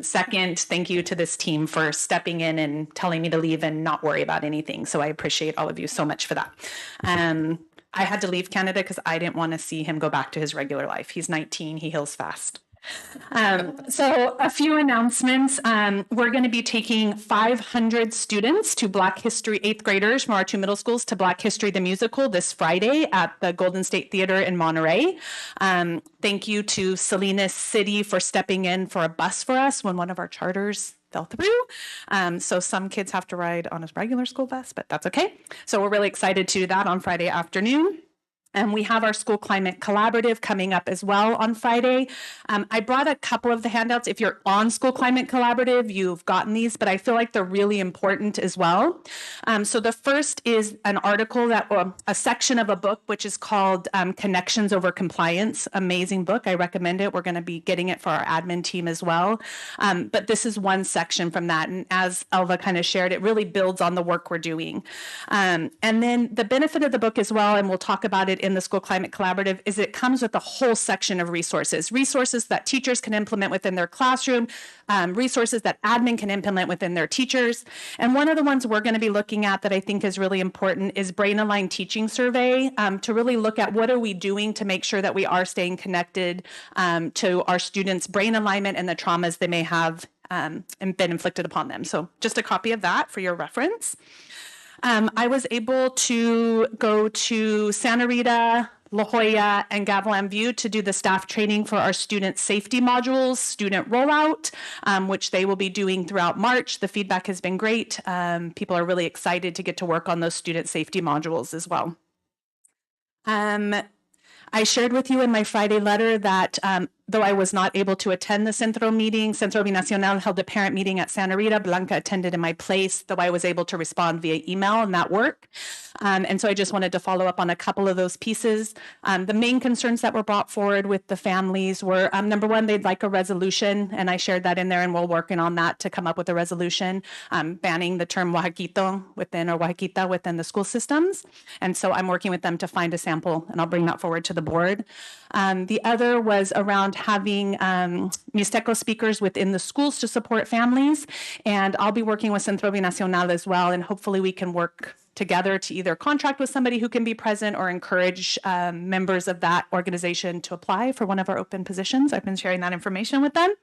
Second, thank you to this team for stepping in and telling me to leave and not worry about anything. So I appreciate all of you so much for that. I had to leave Canada because I didn't want to see him go back to his regular life. He's 19, he heals fast. So a few announcements. We're going to be taking 500 students to Black History, 8th graders from our 2 middle schools to Black History the Musical this Friday at the Golden State Theater in Monterey. Thank you to Salinas City for stepping in for a bus for us when one of our charters fell through. So some kids have to ride on a regular school bus, but that's okay. So we're really excited to do that on Friday afternoon. And we have our School Climate Collaborative coming up as well on Friday. I brought a couple of the handouts. If you're on School Climate Collaborative, you've gotten these, but I feel like they're really important as well. So the first is an article or a section of a book, which is called Connections Over Compliance. Amazing book. I recommend it. We're going to be getting it for our admin team as well. But this is one section from that. And as Elva kind of shared, it really builds on the work we're doing. And then the benefit of the book as well, and we'll talk about it in the School Climate Collaborative, is it comes with a whole section of resources that teachers can implement within their classroom, resources that admin can implement within their teachers. And one of the ones we're going to be looking at that I think is really important is Brain Aligned Teaching Survey, to really look at what are we doing to make sure that we are staying connected to our students' brain alignment and the traumas they may have and been inflicted upon them. So just a copy of that for your reference. I was able to go to Santa Rita, La Jolla, and Gavilan View to do the staff training for our student safety modules, student rollout, which they will be doing throughout March. The feedback has been great. People are really excited to get to work on those student safety modules as well. I shared with you in my Friday letter that though I was not able to attend the Centro meeting, Centro Binacional held a parent meeting at Santa Rita. Blanca attended in my place, though I was able to respond via email, and that worked. And so I just wanted to follow up on a couple of those pieces. The main concerns that were brought forward with the families were, number one, they'd like a resolution, and I shared that in there, and we're working on that to come up with a resolution banning the term Oaxaquito within the school systems. And so I'm working with them to find a sample, and I'll bring that forward to the board. The other was around having Mixteco speakers within the schools to support families. And I'll be working with Centro Binacional as well. And hopefully we can work together to either contract with somebody who can be present or encourage members of that organization to apply for one of our open positions. I've been sharing that information with them.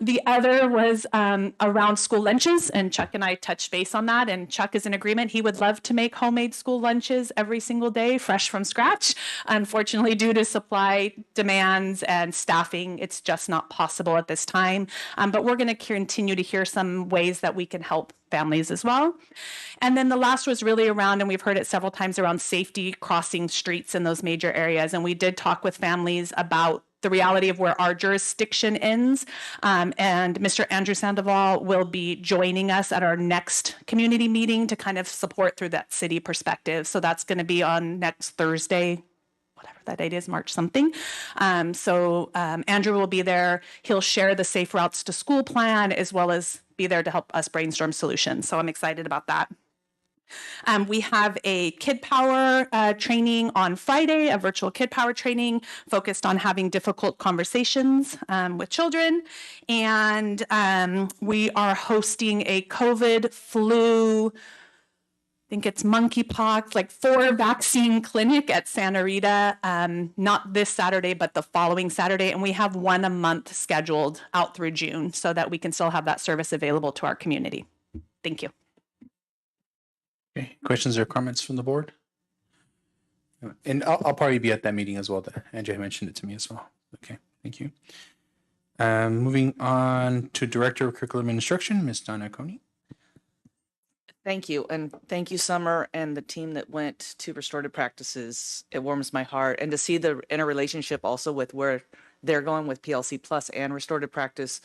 The other was around school lunches, and Chuck and I touched base on that, and Chuck is in agreement. He would love to make homemade school lunches every single day, fresh from scratch. Unfortunately, due to supply demands and staffing, it's just not possible at this time. But we're going to continue to hear some ways that we can help families as well. And then the last was really around, and we've heard it several times, around safety crossing streets in those major areas. And we did talk with families about the reality of where our jurisdiction ends. And Mr. Andrew Sandoval will be joining us at our next community meeting to kind of support through that city perspective. So that's going to be on next Thursday, whatever that date is, March something. So Andrew will be there. He'll share the Safe Routes to School plan, as well as be there to help us brainstorm solutions. So I'm excited about that. We have a Kid Power training on Friday, a virtual Kid Power training focused on having difficult conversations with children. And we are hosting a COVID, flu, I think it's monkeypox, like 4 vaccine clinic at Santa Rita, not this Saturday, but the following Saturday. And we have one a month scheduled out through June so that we can still have that service available to our community. Thank you. Okay, questions or comments from the board? And I'll probably be at that meeting as well. That Andrea mentioned it to me as well. Okay, thank you. Moving on to Director of Curriculum and Instruction, Ms. Donna Coney. Thank you. And thank you, Summer, and the team that went to restorative practices. It warms my heart. And to see the interrelationship also with where they're going with PLC Plus and restorative practice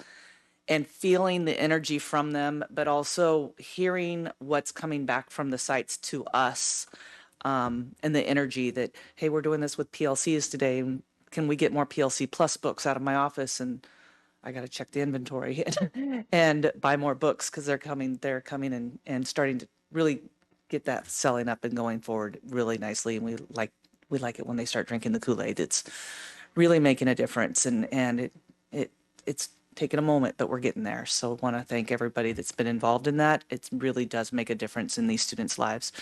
and feeling the energy from them, but also hearing what's coming back from the sites to us, and the energy that, hey, we're doing this with PLCs today. And can we get more PLC Plus books out of my office? And I got to check the inventory and buy more books because they're coming and starting to really get that selling up and going forward really nicely. And we like it when they start drinking the Kool-Aid. It's really making a difference, and it's taken a moment, but we're getting there. So I want to thank everybody that's been involved in that. It really does make a difference in these students' lives.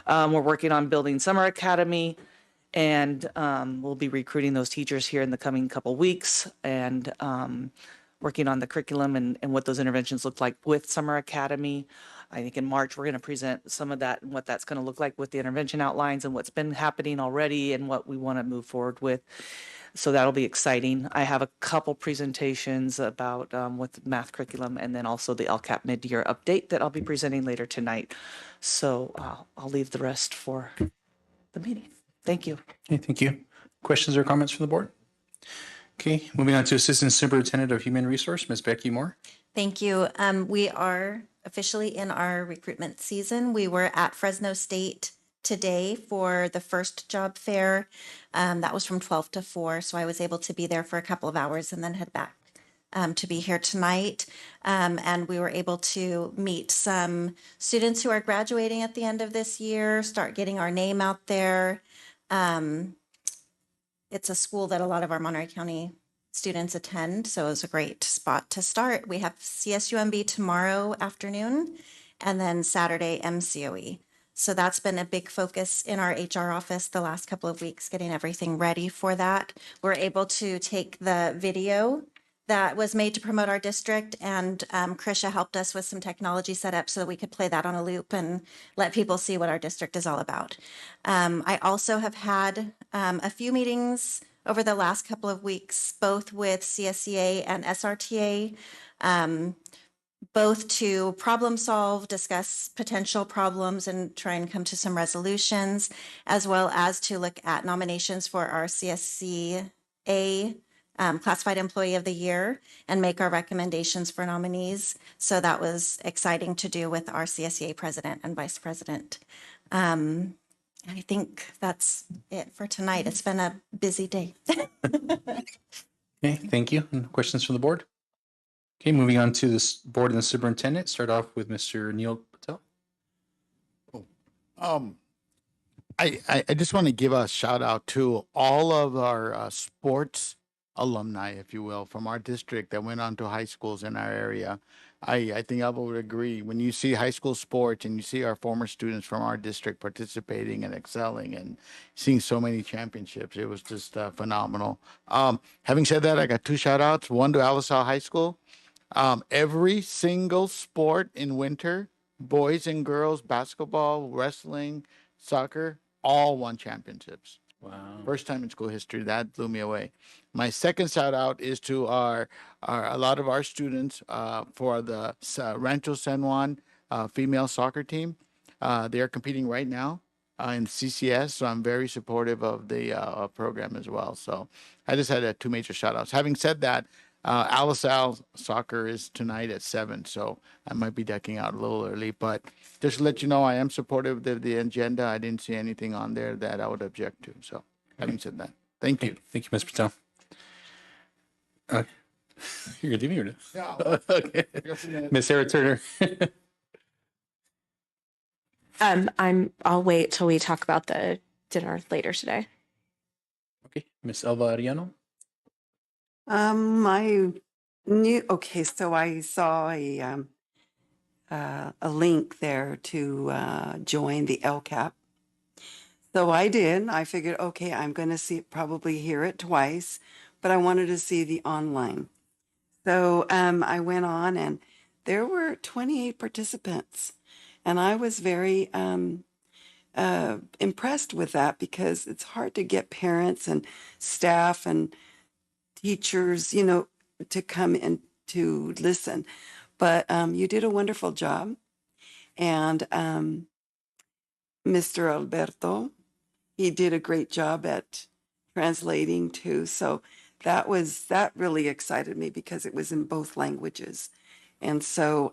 We're working on building Summer Academy, and we'll be recruiting those teachers here in the coming couple weeks, and working on the curriculum and what those interventions look like with Summer Academy. I think in March, we're going to present some of that and what that's going to look like with the intervention outlines and what's been happening already and what we want to move forward with. So that'll be exciting. I have a couple presentations about with math curriculum, and then also the LCAP mid-year update that I'll be presenting later tonight. So I'll leave the rest for the meeting. Thank you. Okay, thank you. Questions or comments from the board? Okay, moving on to Assistant Superintendent of Human Resource, Ms. Becky Moore. Thank you. We are officially in our recruitment season. We were at Fresno State today for the first job fair. That was from 12 to 4, so I was able to be there for a couple of hours and then head back to be here tonight. And we were able to meet some students who are graduating at the end of this year, start getting our name out there. It's a school that a lot of our Monterey County students attend, so it was a great spot to start. We have CSUMB tomorrow afternoon, and then Saturday MCOE. So that's been a big focus in our HR office the last couple of weeks, getting everything ready for that. We're able to take the video that was made to promote our district, and Krisha helped us with some technology setup so that we could play that on a loop and let people see what our district is all about. I also have had a few meetings over the last couple of weeks, both with CSEA and SRTA, both to problem solve, discuss potential problems, and try and come to some resolutions, as well as to look at nominations for our CSCA Classified Employee of the Year and make our recommendations for nominees. So that was exciting to do with our CSEA president and vice president. I think that's it for tonight. It's been a busy day. Okay, thank you. And questions from the board? Okay, moving on to this board and the superintendent. Start off with Mr. Neil Patel. I just want to give a shout out to all of our sports alumni, if you will, from our district that went on to high schools in our area. I think I would agree. When you see high school sports and you see our former students from our district participating and excelling and seeing so many championships, it was just phenomenal. Having said that, I got 2 shout outs. One to Alisal High School. Every single sport in winter, boys and girls, basketball, wrestling, soccer, all won championships. Wow. First time in school history. That blew me away. My second shout out is to a lot of our students for the Rancho San Juan female soccer team. They are competing right now in CCS, so I'm very supportive of the program as well. So I just had 2 major shout outs. Having said that, Alisal soccer is tonight at 7, so I might be decking out a little early, but just to let you know, I am supportive of the agenda. I didn't see anything on there that I would object to. So having said that, thank you. Thank you, Mr. Patel. You're gonna do me or no? Yeah. Okay. Miss Sarah Turner. I'll wait till we talk about the dinner later today. Okay, Miss Elva Ariano. So I saw a link there to join the LCAP. So I did. I figured, okay, I'm going to probably hear it twice, but I wanted to see the online. So I went on, and there were 28 participants, and I was very impressed with that because it's hard to get parents and staff and teachers, to come in to listen. But you did a wonderful job. And Mr. Alberto, he did a great job at translating too. So that really excited me because it was in both languages. And so,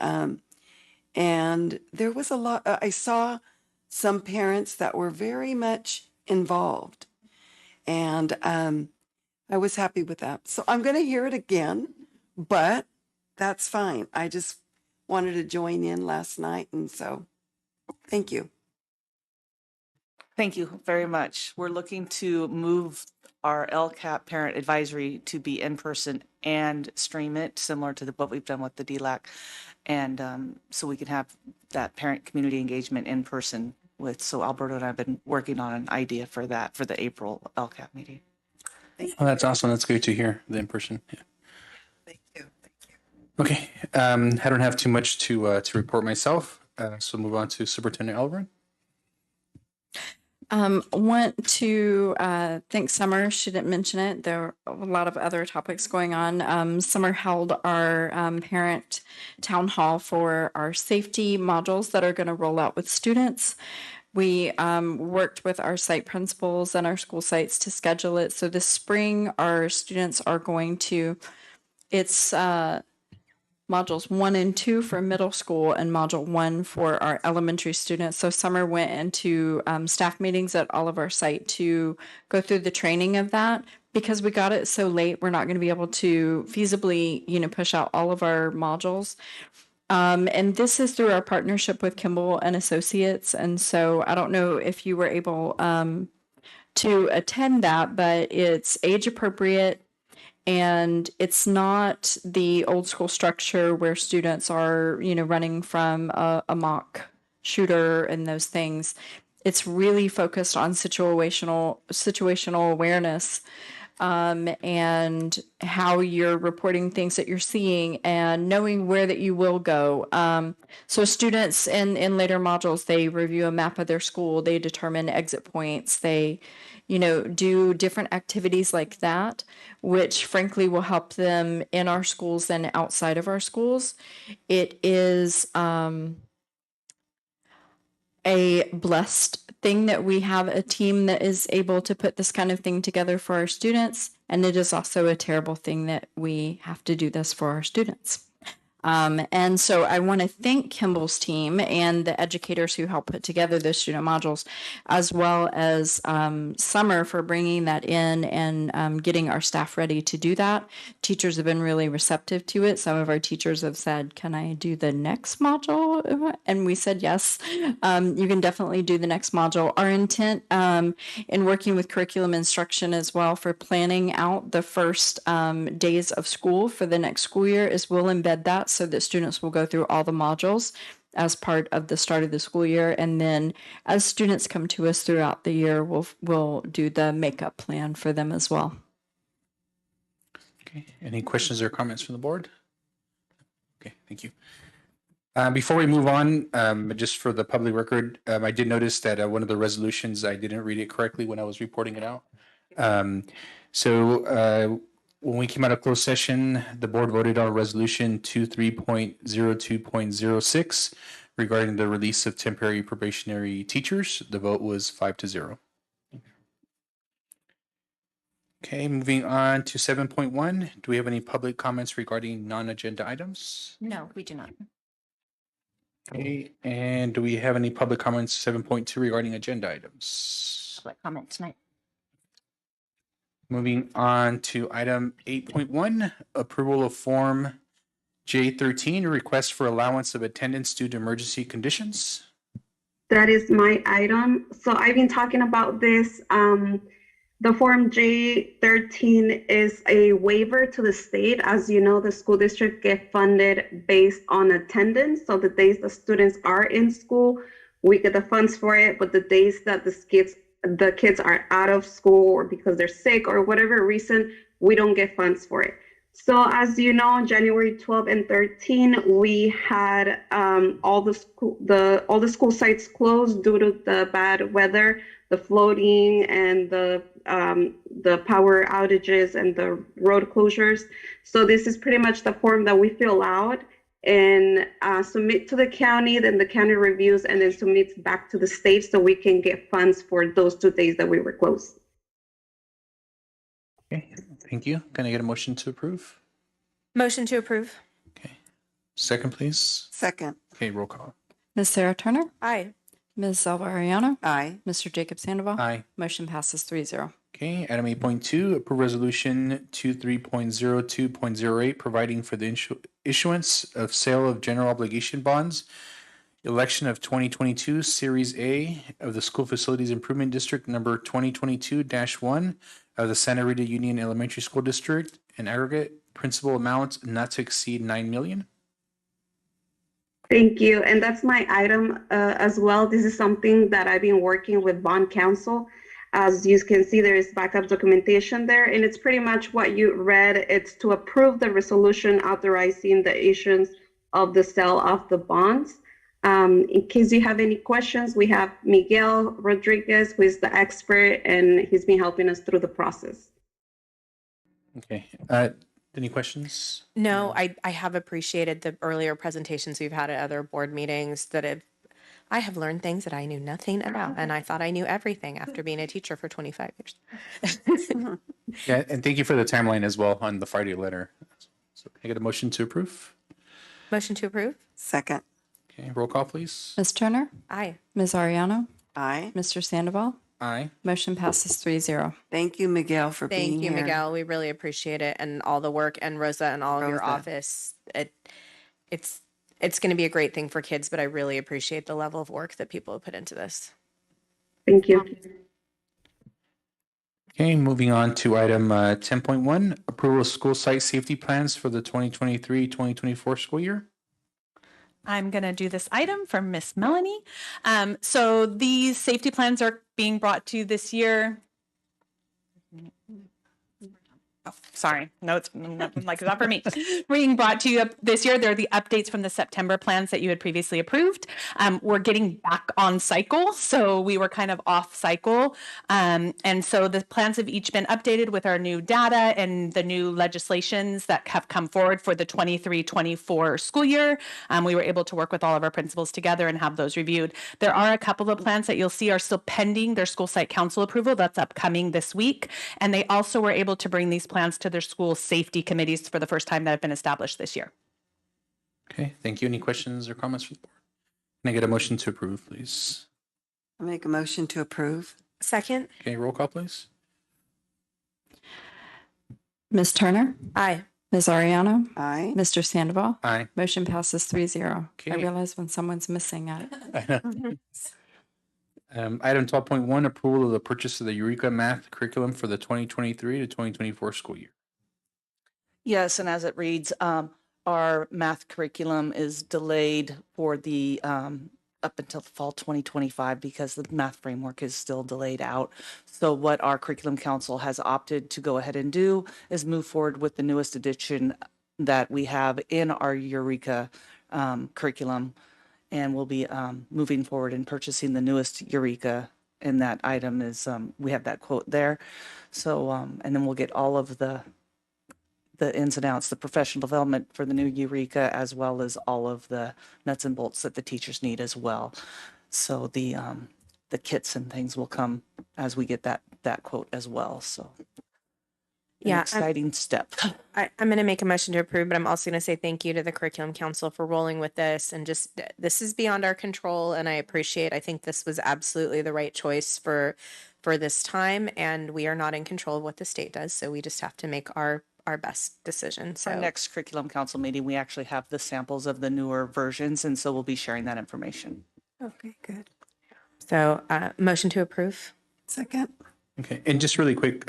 and there was a lot, I saw some parents that were very much involved. And I was happy with that. So I'm going to hear it again, but that's fine. I just wanted to join in last night. And so thank you. Thank you very much. We're looking to move our LCAP parent advisory to be in person and stream it, similar to what we've done with the DLAC. And so we can have that parent community engagement in person so Alberto and I have been working on an idea for that for the April LCAP meeting. Oh, that's awesome. That's great to hear the in-person. Yeah. Thank you. Okay. I don't have too much to report myself. So move on to Superintendent Elverin. Want to thank Summer. She didn't mention it. There are a lot of other topics going on. Summer held our parent town hall for our safety modules that are going to roll out with students. We worked with our site principals and our school sites to schedule it. So this spring, our students are going to, it's modules 1 and 2 for middle school and module 1 for our elementary students. So Summer went into staff meetings at all of our site to go through the training of that. Because we got it so late, we're not going to be able to feasibly, push out all of our modules. And this is through our partnership with Kimball and Associates. And so I don't know if you were able to attend that, but it's age appropriate. And it's not the old school structure where students are, running from a mock shooter and those things. It's really focused on situational awareness and how you're reporting things that you're seeing and knowing where that you will go. So students in later modules, they review a map of their school, they determine exit points, they do different activities like that, which frankly will help them in our schools and outside of our schools. It is a blessed thing that we have a team that is able to put this kind of thing together for our students. And it is also a terrible thing that we have to do this for our students. And so I want to thank Kimball's team and the educators who helped put together the student modules, as well as Summer for bringing that in and getting our staff ready to do that. Teachers have been really receptive to it. Some of our teachers have said, can I do the next module? And we said, yes, you can definitely do the next module. Our intent in working with curriculum instruction as well for planning out the first days of school for the next school year is we'll embed that so that students will go through all the modules as part of the start of the school year. And then as students come to us throughout the year, we'll do the makeup plan for them as well. Okay. Any questions or comments from the board? Okay, thank you. Before we move on, just for the public record, I did notice that one of the resolutions, I didn't read it correctly when I was reporting it out. When we came out of closed session, the board voted on resolution 23.02.06 regarding the release of temporary probationary teachers. The vote was 5-0. Okay, moving on to 7.1. Do we have any public comments regarding non-agenda items? No, we do not. Okay, and do we have any public comments 7.2 regarding agenda items? Public comment tonight. Moving on to item 8.1, approval of Form J13, request for allowance of attendance due to emergency conditions. That is my item. So I've been talking about this. The Form J13 is a waiver to the state. As you know, the school district get funded based on attendance. So the days the students are in school, we get the funds for it. But the days that the kids are out of school or because they're sick or whatever reason, we don't get funds for it. So as you know, on January 12 and 13, we had all the school sites closed due to the bad weather, the flooding, and the power outages and the road closures. So this is pretty much the form that we fill out and submit to the county, then the county reviews, and then submits back to the state so we can get funds for those 2 days that we were closed. Okay, thank you. Can I get a motion to approve? Motion to approve. Second, please. Second. Okay, roll call. Ms. Sarah Turner, Aye. Ms. Zelva Ariano, Aye. Mr. Jacob Sandoval. Aye. Motion passes 3-0. Okay, item 8.2, approve resolution 23.02.08, providing for the issuance of sale of general obligation bonds, election of 2022 Series A of the School Facilities Improvement District number 2022-1 of the Santa Rita Union Elementary School District, an aggregate principal amount not to exceed 9 million. Thank you. And that's my item as well. This is something that I've been working with bond counsel. As you can see, there is backup documentation there, and it's pretty much what you read. It's to approve the resolution authorizing the issuance of the sale of the bonds. In case you have any questions, we have Miguel Rodriguez, who is the expert, and he's been helping us through the process. Okay, any questions? No, I have appreciated the earlier presentations we've had at other board meetings I have learned things that I knew nothing about, and I thought I knew everything after being a teacher for 25 years. Yeah, and thank you for the timeline as well on the Friday letter. So can I get a motion to approve? Motion to approve. Second. Okay, roll call, please. Ms. Turner, Aye. Ms. Ariano, Aye. Mr. Sandoval. Aye. Motion passes 3-0. Thank you, Miguel, for being Thank you, here. Miguel. We really appreciate it, and all the work, and Rosa and all of your Rosa. office. It's going to be a great thing for kids, but I really appreciate the level of work that people have put into this. Thank you. Okay, moving on to item 10.1, approval of school site safety plans for the 2023-2024 school year. I'm going to do this item for Miss Melanie. So these safety plans are being brought to you this year. Oh, sorry, no, it's like not for me. Being brought to you up this year. They're the updates from the September plans that you had previously approved. We're getting back on cycle, so we were kind of off cycle, and so the plans have each been updated with our new data and the new legislations that have come forward for the 23-24 school year. We were able to work with all of our principals together and have those reviewed. There are a couple of plans that you'll see are still pending their school site council approval. That's upcoming this week, and they also were able to bring these plans to their school safety committees for the first time that have been established this year. Okay, thank you. Any questions or comments from the board? Can I get a motion to approve, please? I'll make a motion to approve. Second. Okay, roll call, please. Ms. Turner, Aye. Ms. Ariano, Aye. Mr. Sandoval. Aye. Motion passes 3-0. I Okay. realize when someone's missing it. I know. Item 12.1, approval of the purchase of the Eureka math curriculum for the 2023 to 2024 school year. Yes, and as it reads, our math curriculum is delayed for the up until fall 2025 because the math framework is still delayed out. So what our curriculum council has opted to go ahead and do is move forward with the newest edition that we have in our Eureka curriculum. And we'll be moving forward and purchasing the newest Eureka. And that item is, we have that quote there. So, and then we'll get all of the ins and outs, the professional development for the new Eureka, as well as all of the nuts and bolts that the teachers need as well. So the kits and things will come as we get that quote as well. So Yeah, exciting step. I'm going to make a motion to approve, but I'm also going to say thank you to the curriculum council for rolling with this. And just, this is beyond our control, and I think this was absolutely the right choice for this time. And we are not in control of what the state does, so we just have to make our best decision. So Our next curriculum council meeting, we actually have the samples of the newer versions, and so we'll be sharing that information. Okay, good. So motion to approve. Second. Okay, and just really quick,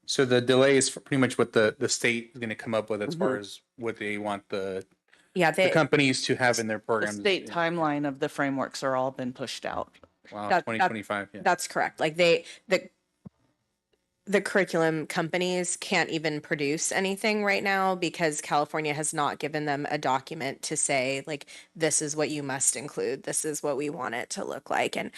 so the delay is for pretty much what the state is going to come up with as far as what they want the companies to have in their The programs. state timeline of the frameworks are all been pushed out. Wow, That- 2025. Yeah. That's correct. Like the curriculum companies can't even produce anything right now because California has not given them a document to say, like, this is what you must include. This is what we want it to look like. And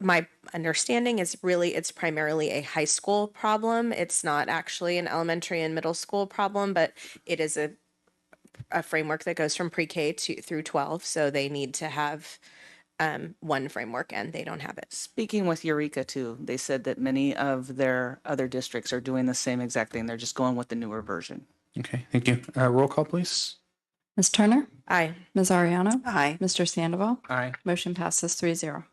my understanding is really it's primarily a high school problem. It's not actually an elementary and middle school problem, but it is a framework that goes from pre-K to through 12. So they need to have one framework and they don't have it. Speaking with Eureka too, they said that many of their other districts are doing the same exact thing. They're just going with the newer version. Okay, thank you. Roll call, please. Ms. Turner? Aye. Ms. Ariano? Aye. Mr. Sandoval? Aye. Motion passes 3-0.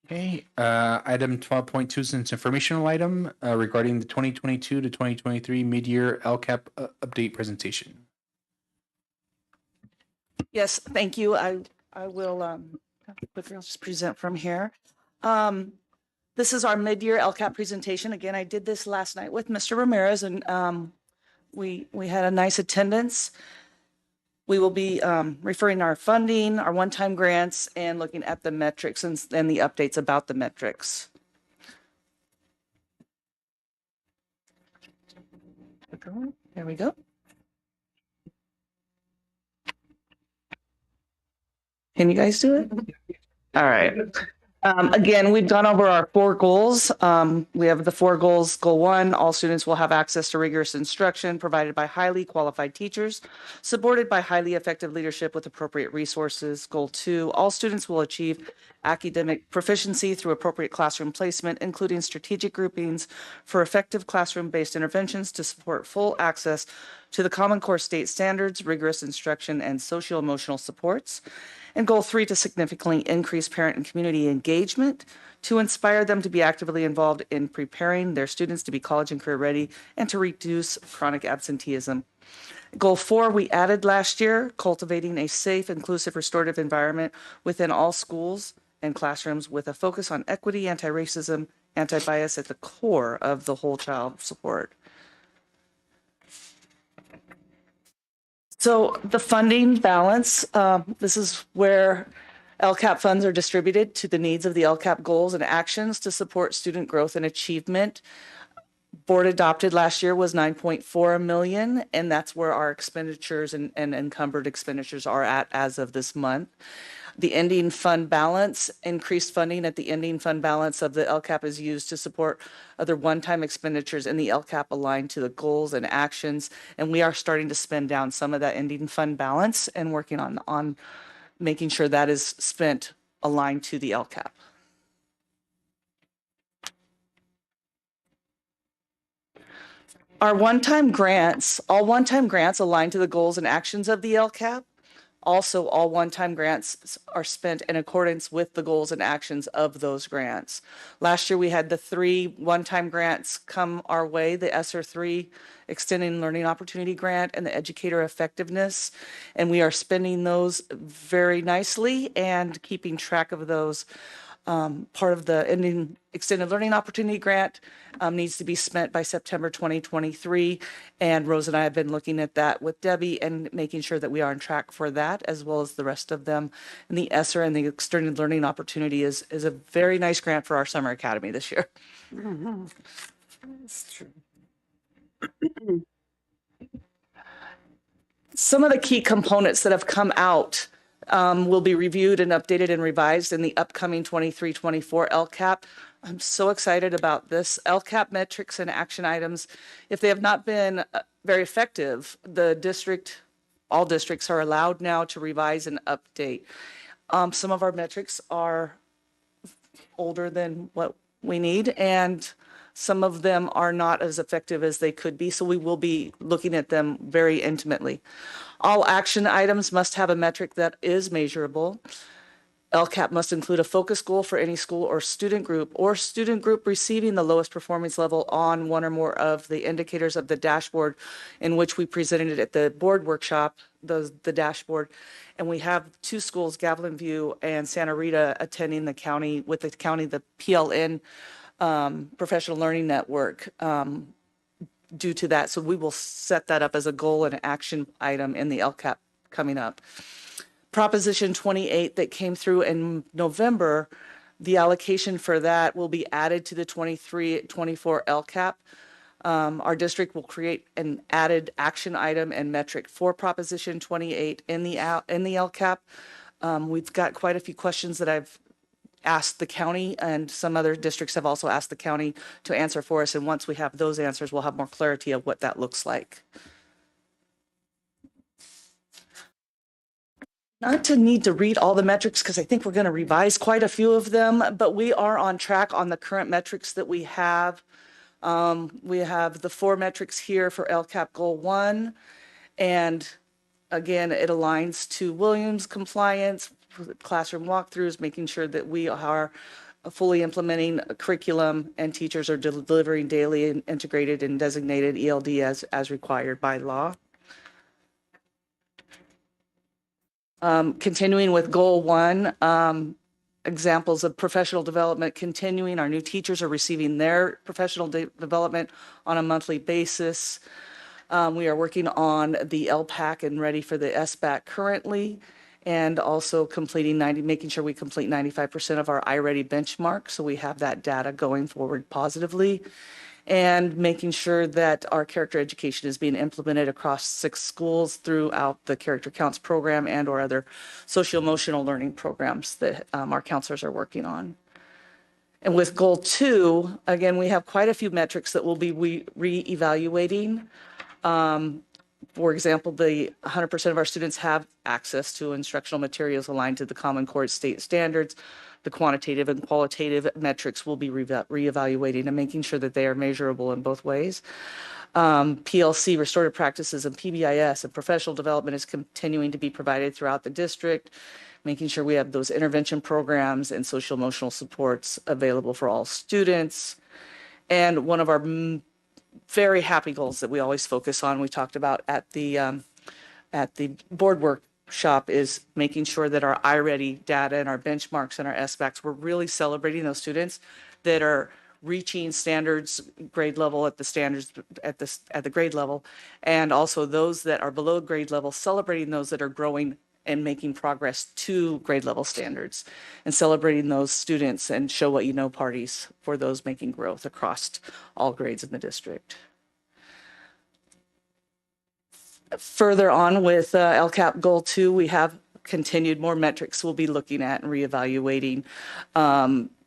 Okay, item 12.2 is an informational item regarding the 2022 to 2023 mid-year LCAP update presentation. Yes, thank you. I will quickly, I'll just present from here. This is our mid-year LCAP presentation. Again, I did this last night with Mr. Ramirez, and we had a nice attendance. We will be referring our funding, our one-time grants, and looking at the metrics and the updates about the metrics. There we go. Can you guys do it? All right. Again, we've gone over our 4 goals. We have the 4 goals. Goal 1, all students will have access to rigorous instruction provided by highly qualified teachers, supported by highly effective leadership with appropriate resources. Goal 2, all students will achieve academic proficiency through appropriate classroom placement, including strategic groupings for effective classroom-based interventions to support full access to the Common Core state standards, rigorous instruction, and social-emotional supports. And goal 3, to significantly increase parent and community engagement, to inspire them to be actively involved in preparing their students to be college and career ready, and to reduce chronic absenteeism. Goal 4, we added last year, cultivating a safe, inclusive, restorative environment within all schools and classrooms with a focus on equity, anti-racism, anti-bias at the core of the whole child support. So the funding balance, this is where LCAP funds are distributed to the needs of the LCAP goals and actions to support student growth and achievement. Board adopted last year was 9.4 million, and that's where our expenditures and encumbered expenditures are at as of this month. The ending fund balance, increased funding at the ending fund balance of the LCAP is used to support other one-time expenditures in the LCAP aligned to the goals and actions. And we are starting to spend down some of that ending fund balance and working on making sure that is spent aligned to the LCAP. Our one-time grants, all one-time grants align to the goals and actions of the LCAP. Also, all one-time grants are spent in accordance with the goals and actions of those grants. Last year, we had the 3 one-time grants come our way, the SR3 Extending Learning Opportunity Grant and the Educator Effectiveness. And we are spending those very nicely and keeping track of those. Part of the ending Extended Learning Opportunity Grant needs to be spent by September 2023. And Rose and I have been looking at that with Debbie and making sure that we are on track for that, as well as the rest of them. And the ESSER and the Extended Learning Opportunity is a very nice grant for our summer academy this year. That's true. Some of the key components that have come out will be reviewed and updated and revised in the upcoming 23-24 LCAP. I'm so excited about this. LCAP metrics and action items, if they have not been very effective, all districts are allowed now to revise and update. Some of our metrics are older than what we need, and some of them are not as effective as they could be, so we will be looking at them very intimately. All action items must have a metric that is measurable. LCAP must include a focus goal for any school or student group receiving the lowest performance level on one or more of the indicators of the dashboard in which we presented it at the board workshop, the dashboard. And we have 2 schools, Gavilan View and Santa Rita, attending the PLN Professional Learning Network due to that. So we will set that up as a goal and action item in the LCAP coming up. Proposition 28 that came through in November The allocation for that will be added to the 23-24 LCAP. Our district will create an added action item and metric for Proposition 28 in the LCAP. We've got quite a few questions that I've asked the county, and some other districts have also asked the county to answer for us. And once we have those answers, we'll have more clarity of what that looks like. Not to need to read all the metrics, because I think we're going to revise quite a few of them, but we are on track on the current metrics that we have. We have the 4 metrics here for LCAP Goal 1, and again, it aligns to Williams compliance, classroom walkthroughs, making sure that we are fully implementing a curriculum and teachers are delivering daily and integrated and designated ELD as required by law. Continuing with Goal 1, examples of professional development continuing. Our new teachers are receiving their professional development on a monthly basis. We are working on the LPAC and ready for the SBAC currently, and also making sure we complete 95% of our iReady benchmark, so we have that data going forward positively, and making sure that our character education is being implemented across 6 schools throughout the Character Counts program and or other socio-emotional learning programs that our counselors are working on. And with Goal 2, again, we have quite a few metrics that we'll be re-evaluating. For example, the 100% of our students have access to instructional materials aligned to the Common Core state standards. The quantitative and qualitative metrics will be reevaluating and making sure that they are measurable in both ways. PLC, restorative practices, and PBIS and professional development is continuing to be provided throughout the district, making sure we have those intervention programs and social emotional supports available for all students. And one of our very happy goals that we always focus on, we talked about at the board workshop, is making sure that our iReady data and our benchmarks and our SBACs, we're really celebrating those students that are reaching standards grade level at the standards at the grade level, and also those that are below grade level, celebrating those that are growing and making progress to grade level standards, and celebrating those students and show what you know parties for those making growth across all grades in the district. Further on with LCAP Goal 2, we have continued more metrics we'll be looking at and reevaluating,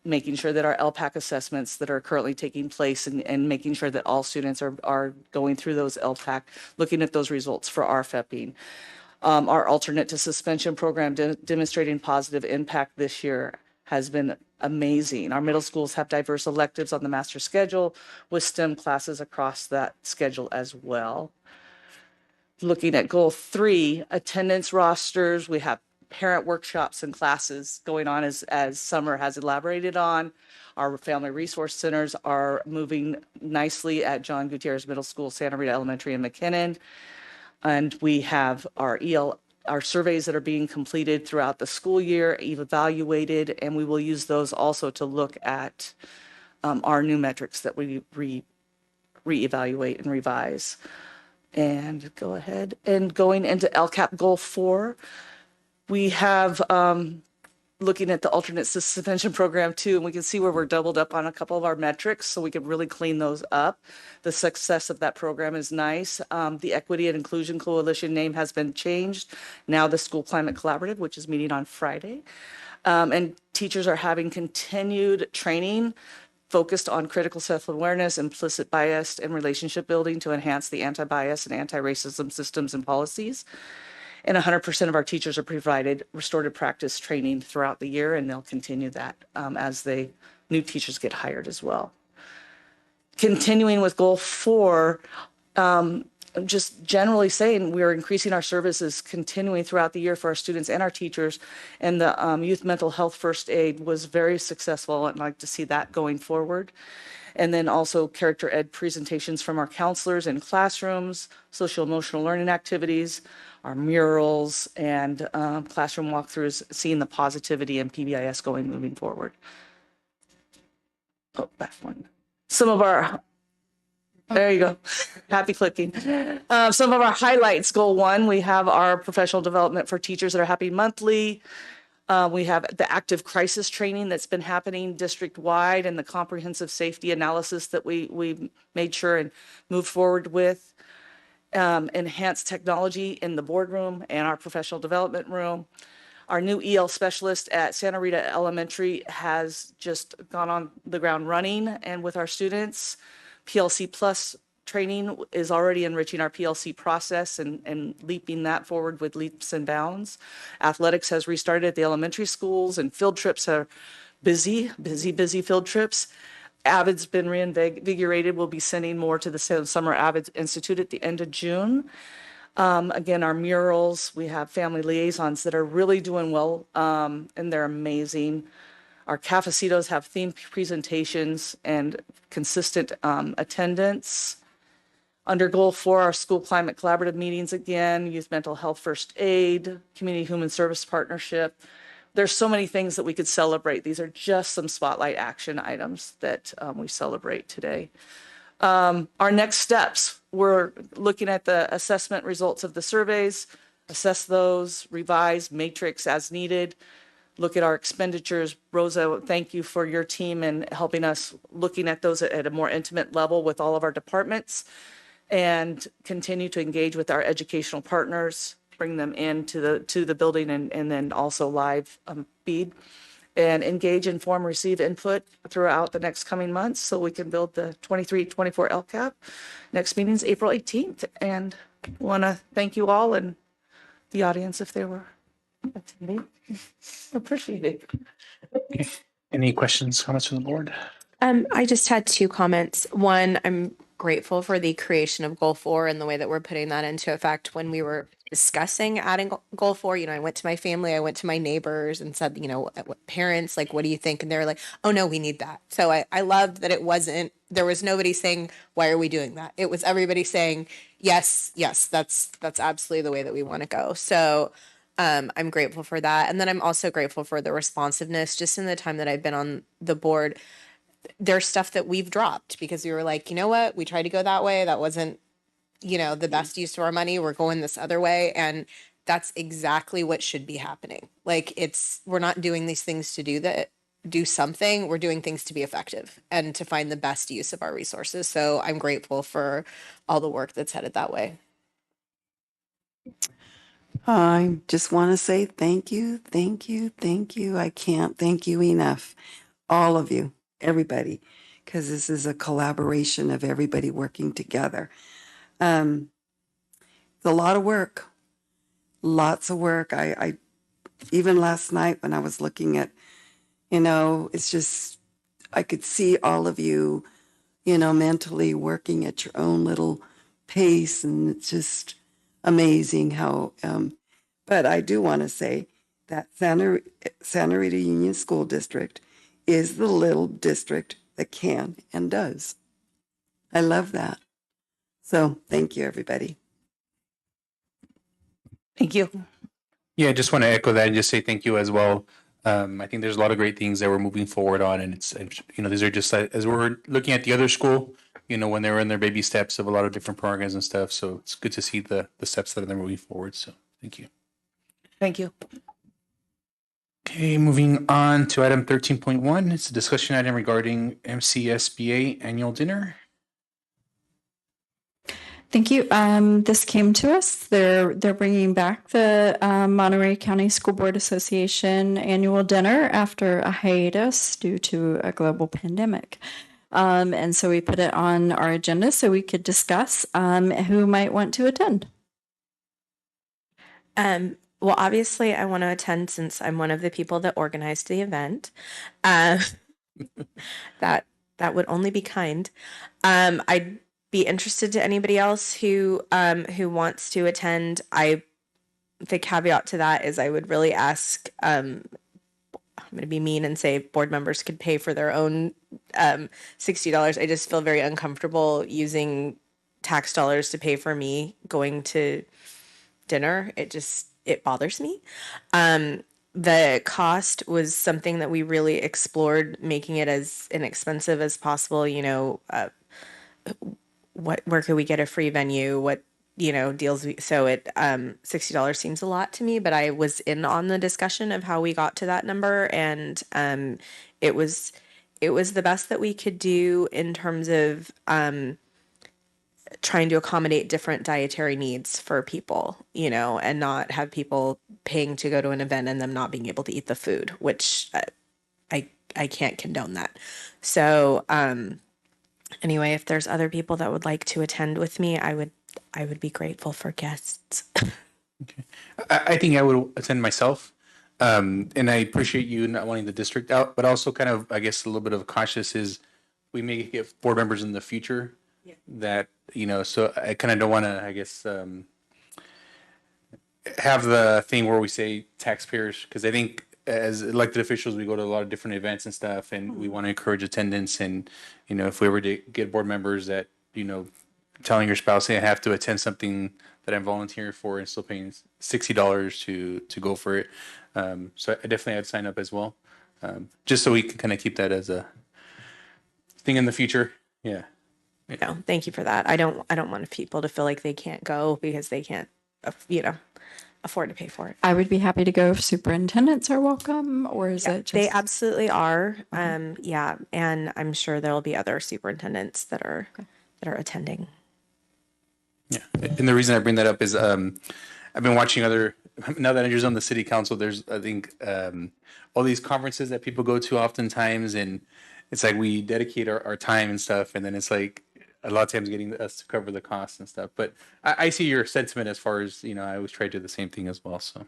making sure that our LPAC assessments that are currently taking place and making sure that all students are going through those LPAC, looking at those results for RFEPing. Our alternate to suspension program demonstrating positive impact this year has been amazing. Our middle schools have diverse electives on the master schedule with STEM classes across that schedule as well. Looking at Goal 3, attendance rosters, we have parent workshops and classes going on as Summer has elaborated on. Our family resource centers are moving nicely at John Gutierrez Middle School, Santa Rita Elementary, and McKinnon. And we have our surveys that are being completed throughout the school year, evaluated, and we will use those also to look at our new metrics that we reevaluate and revise. And go ahead. And going into LCAP Goal 4, we have looking at the alternate suspension program too, and we can see where we're doubled up on a couple of our metrics, so we can really clean those up. The success of that program is nice. The Equity and Inclusion Coalition name has been changed. Now the School Climate Collaborative, which is meeting on Friday. And teachers are having continued training focused on critical self-awareness, implicit bias, and relationship building to enhance the anti-bias and anti-racism systems and policies. And 100% of our teachers are provided restorative practice training throughout the year, and they'll continue that as new teachers get hired as well. Continuing with Goal 4, just generally saying we are increasing our services continuing throughout the year for our students and our teachers, and the youth mental health first aid was very successful, and I'd like to see that going forward. And then also character ed presentations from our counselors in classrooms, social emotional learning activities, our murals, and classroom walkthroughs, seeing the positivity in PBIS moving forward. Oh, back one. Some of our, there you go, happy clicking. Some of our highlights, Goal 1, we have our professional development for teachers that are happy monthly. We have the active crisis training that's been happening district-wide and the comprehensive safety analysis that we made sure and moved forward with. Enhanced technology in the boardroom and our professional development room. Our new EL specialist at Santa Rita Elementary has just gone on the ground running and with our students. PLC Plus training is already enriching our PLC process and leaping that forward with leaps and bounds. Athletics has restarted at the elementary schools and field trips are busy field trips. Avid's been reinvigorated. We'll be sending more to the Summer Avid Institute at the end of June. Again, our murals, we have family liaisons that are really doing well, and they're amazing. Our cafecitos have themed presentations and consistent attendance. Under Goal 4, our school climate collaborative meetings again, youth mental health first aid, community human service partnership. There's so many things that we could celebrate. These are just some spotlight action items that we celebrate today. Our next steps, we're looking at the assessment results of the surveys, assess those, revise matrix as needed, look at our expenditures. Rosa, thank you for your team and helping us looking at those at a more intimate level with all of our departments, and continue to engage with our educational partners, bring them into the building and then also live feed, and engage, inform, receive input throughout the next coming months so we can build the 23-24 LCAP. Next meeting is April 18th, and want to thank you all and the audience if they were attending. Appreciate it. Okay. Any questions, comments from the board? I just had two comments. One, I'm grateful for the creation of Goal 4 and the way that we're putting that into effect. When we were discussing adding Goal 4, I went to my family, I went to my neighbors and said, parents, like, what do you think? And they were like, oh no, we need that. So I loved that there was nobody saying, why are we doing that? It was everybody saying, yes, that's absolutely the way that we want to go. So I'm grateful for that. And then I'm also grateful for the responsiveness. Just in the time that I've been on the board, there's stuff that we've dropped because we were like, you know what, we tried to go that way. That wasn't, the best use of our money. We're going this other way. And that's exactly what should be happening. Like we're not doing these things to do something. We're doing things to be effective and to find the best use of our resources. So I'm grateful for all the work that's headed that way. I just want to say thank you, thank you, thank you. I can't thank you enough. All of you, everybody, because this is a collaboration of everybody working together. It's a lot of work, lots of work. I even last night when I was looking at, it's just, I could see all of you, mentally working at your own little pace, and it's just amazing how, but I do want to say that Santa Rita Union School District is the little district that can and does. I love that. So thank you, everybody. Thank you. Yeah, I just want to echo that and just say thank you as well. I think there's a lot of great things that we're moving forward on, and these are just as we're looking at the other school, when they were in their baby steps of a lot of different programs and stuff. So it's good to see the steps that they're moving forward. So thank you. Thank you. Okay, moving on to item 13.1. It's a discussion item regarding MCSBA annual dinner. Thank you. This came to us. They're bringing back the Monterey County School Board Association annual dinner after a hiatus due to a global pandemic. And so we put it on our agenda so we could discuss who might want to attend. Well, obviously, I want to attend since I'm one of the people that organized the event. That would only be kind. I'd be interested to anybody else who wants to attend. The caveat to that is I would really ask. I'm going to be mean and say board members could pay for their own $60. I just feel very uncomfortable using tax dollars to pay for me going to dinner. It bothers me. The cost was something that we really explored, making it as inexpensive as possible. Where could we get a free venue? What deals. So it, $60 seems a lot to me, but I was in on the discussion of how we got to that number. And, it was the best that we could do in terms of, trying to accommodate different dietary needs for people, and not have people paying to go to an event and them not being able to eat the food, which I can't condone that. So, anyway, if there's other people that would like to attend with me, I would be grateful for guests. I think I would attend myself. And I appreciate you not wanting the district out, but also kind of, I guess, a little bit of cautious is we may get board members in the future that, so I kind of don't want to, I guess, have the thing where we say taxpayers, because I think as elected officials, we go to a lot of different events and stuff, and we want to encourage attendance. And, if we were to get board members that, telling your spouse, hey, I have to attend something that I'm volunteering for and still paying $60 to go for it. So I definitely had to sign up as well, just so we can kind of keep that as a thing in the future. Yeah. No, thank you for that. I don't want people to feel like they can't go because they can't, afford to pay for it. I would be happy to go if superintendents are welcome, or is it just? They absolutely are. Yeah, and I'm sure there'll be other superintendents that are attending. Yeah, and the reason I bring that up is I've been watching now that Andrew's on the city council, there's, I think, all these conferences that people go to oftentimes, and it's like we dedicate our time and stuff, and then it's like a lot of times getting us to cover the costs and stuff. But I see your sentiment as far as, I always try to do the same thing as well. So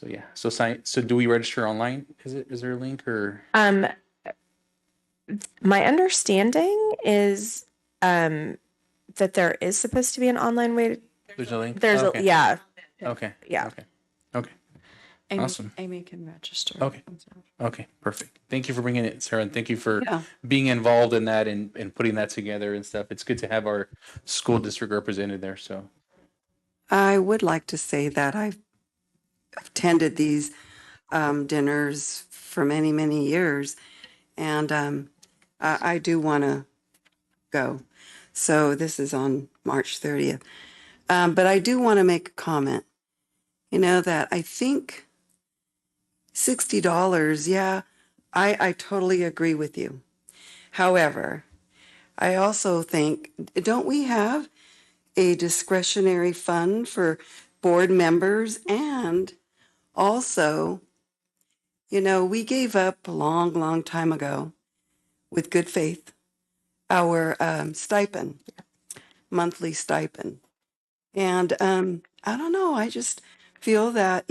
yeah. So do we register online? Is there a link or? My understanding is that there is supposed to be an online way. There's a link? There's Okay. yeah. Okay. Yeah. Okay. Amy, Awesome. Amy can register. Okay. Okay, perfect. Thank you for bringing it, Sarah, and thank you for Yeah. being involved in that and putting that together and stuff. It's good to have our school district represented there, so. I would like to say that I've attended these dinners for many, many years, and I do want to go. So this is on March 30th. But I do want to make a comment, that I think $60, yeah, I totally agree with you. However, I also think, don't we have a discretionary fund for board members? And also, we gave up a long, long time ago with good faith our stipend, monthly stipend. And I don't know, I just feel that,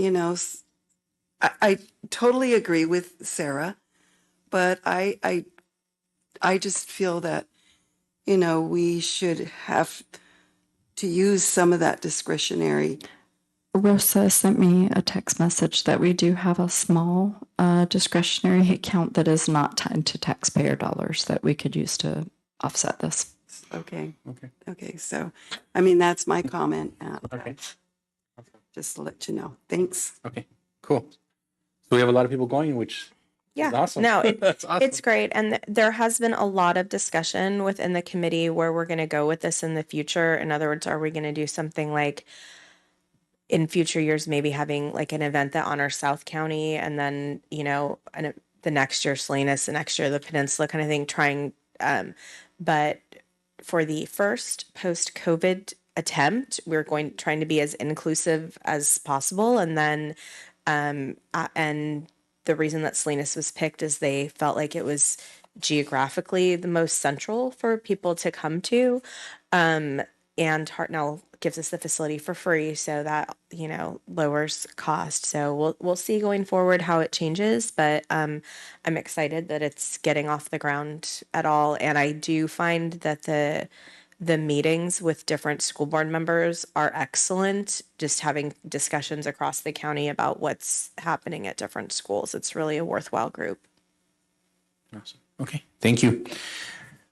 I totally agree with Sarah, but I just feel that, we should have to use some of that discretionary. Rosa sent me a text message that we do have a small discretionary account that is not tied to taxpayer dollars that we could use to offset this. Okay. Okay. Okay. So, I mean, that's my comment. Okay. Just to let you know. Thanks. Okay, cool. So we have a lot of people going, which Yeah, is awesome. no, That's awesome. it's great. And there has been a lot of discussion within the committee where we're going to go with this in the future. In other words, are we going to do something like in future years, maybe having like an event that honors South County and then, and the next year Salinas, the next year the Peninsula kind of thing, but for the first post-COVID attempt, we're trying to be as inclusive as possible. And then, and the reason that Salinas was picked is they felt like it was geographically the most central for people to come to. And Hartnell gives us the facility for free, so that, lowers cost. So we'll see going forward how it changes, but I'm excited that it's getting off the ground at all. And I do find that the meetings with different school board members are excellent, just having discussions across the county about what's happening at different schools. It's really a worthwhile group. Awesome. Okay, thank you.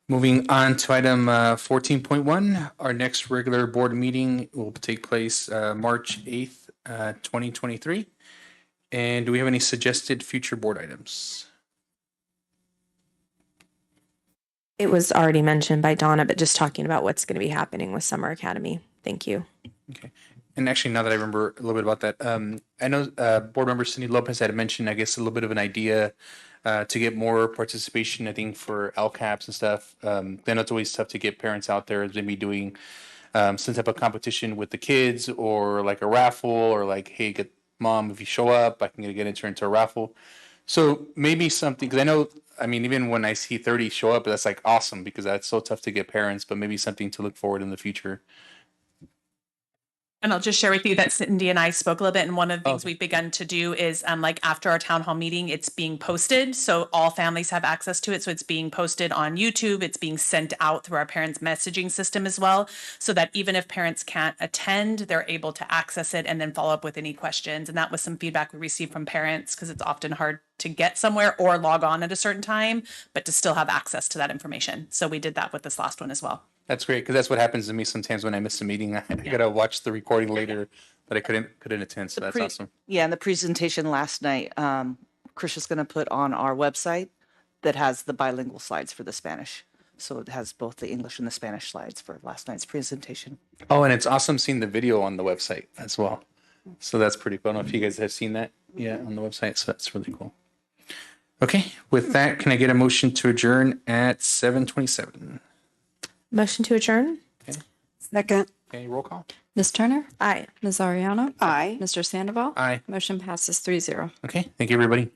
Moving on to item 14.1, our next regular board meeting will take place March 8th, 2023. And do we have any suggested future board items? It was already mentioned by Donna, but just talking about what's going to be happening with Summer Academy Thank you. Okay. And actually, now that I remember a little bit about that, I know Board Member Cindy Lopez had mentioned, I guess, a little bit of an idea to get more participation, I think, for LCAPs and stuff. I know it's always tough to get parents out there maybe doing some type of competition with the kids or like a raffle or like, hey, get mom, if you show up, I can get enter into a raffle. So maybe something, because I know, I mean, even when I see 30 show up, that's like awesome because that's so tough to get parents, but maybe something to look forward in the future. And I'll just share with you that Cindy and I spoke a little bit, and one of the things we've begun to do is like after our town hall meeting, it's being posted. So all families have access to it. So it's being posted on YouTube. It's being sent out through our parents' messaging system as well. So that even if parents can't attend, they're able to access it and then follow up with any questions. And that was some feedback we received from parents because it's often hard to get somewhere or log on at a certain time, but to still have access to that information. So we did that with this last one as well. That's great, because that's what happens to me sometimes when I miss a meeting. I gotta watch the recording later, but I couldn't attend, so that's awesome. Yeah, and the presentation last night, Chris is going to put on our website that has the bilingual slides for the Spanish. So it has both the English and the Spanish slides for last night's presentation. Oh, and it's awesome seeing the video on the website as well. So that's pretty cool. I don't know if you guys have seen that yet on the website, so that's really cool. Okay, with that, can I get a motion to adjourn at 7:27? Motion to adjourn? Second. Okay, roll call. Ms. Turner? Aye. Ms. Ariano? Aye. Mr. Sandoval? Aye. Motion passes 3-0. Okay, thank you, everybody.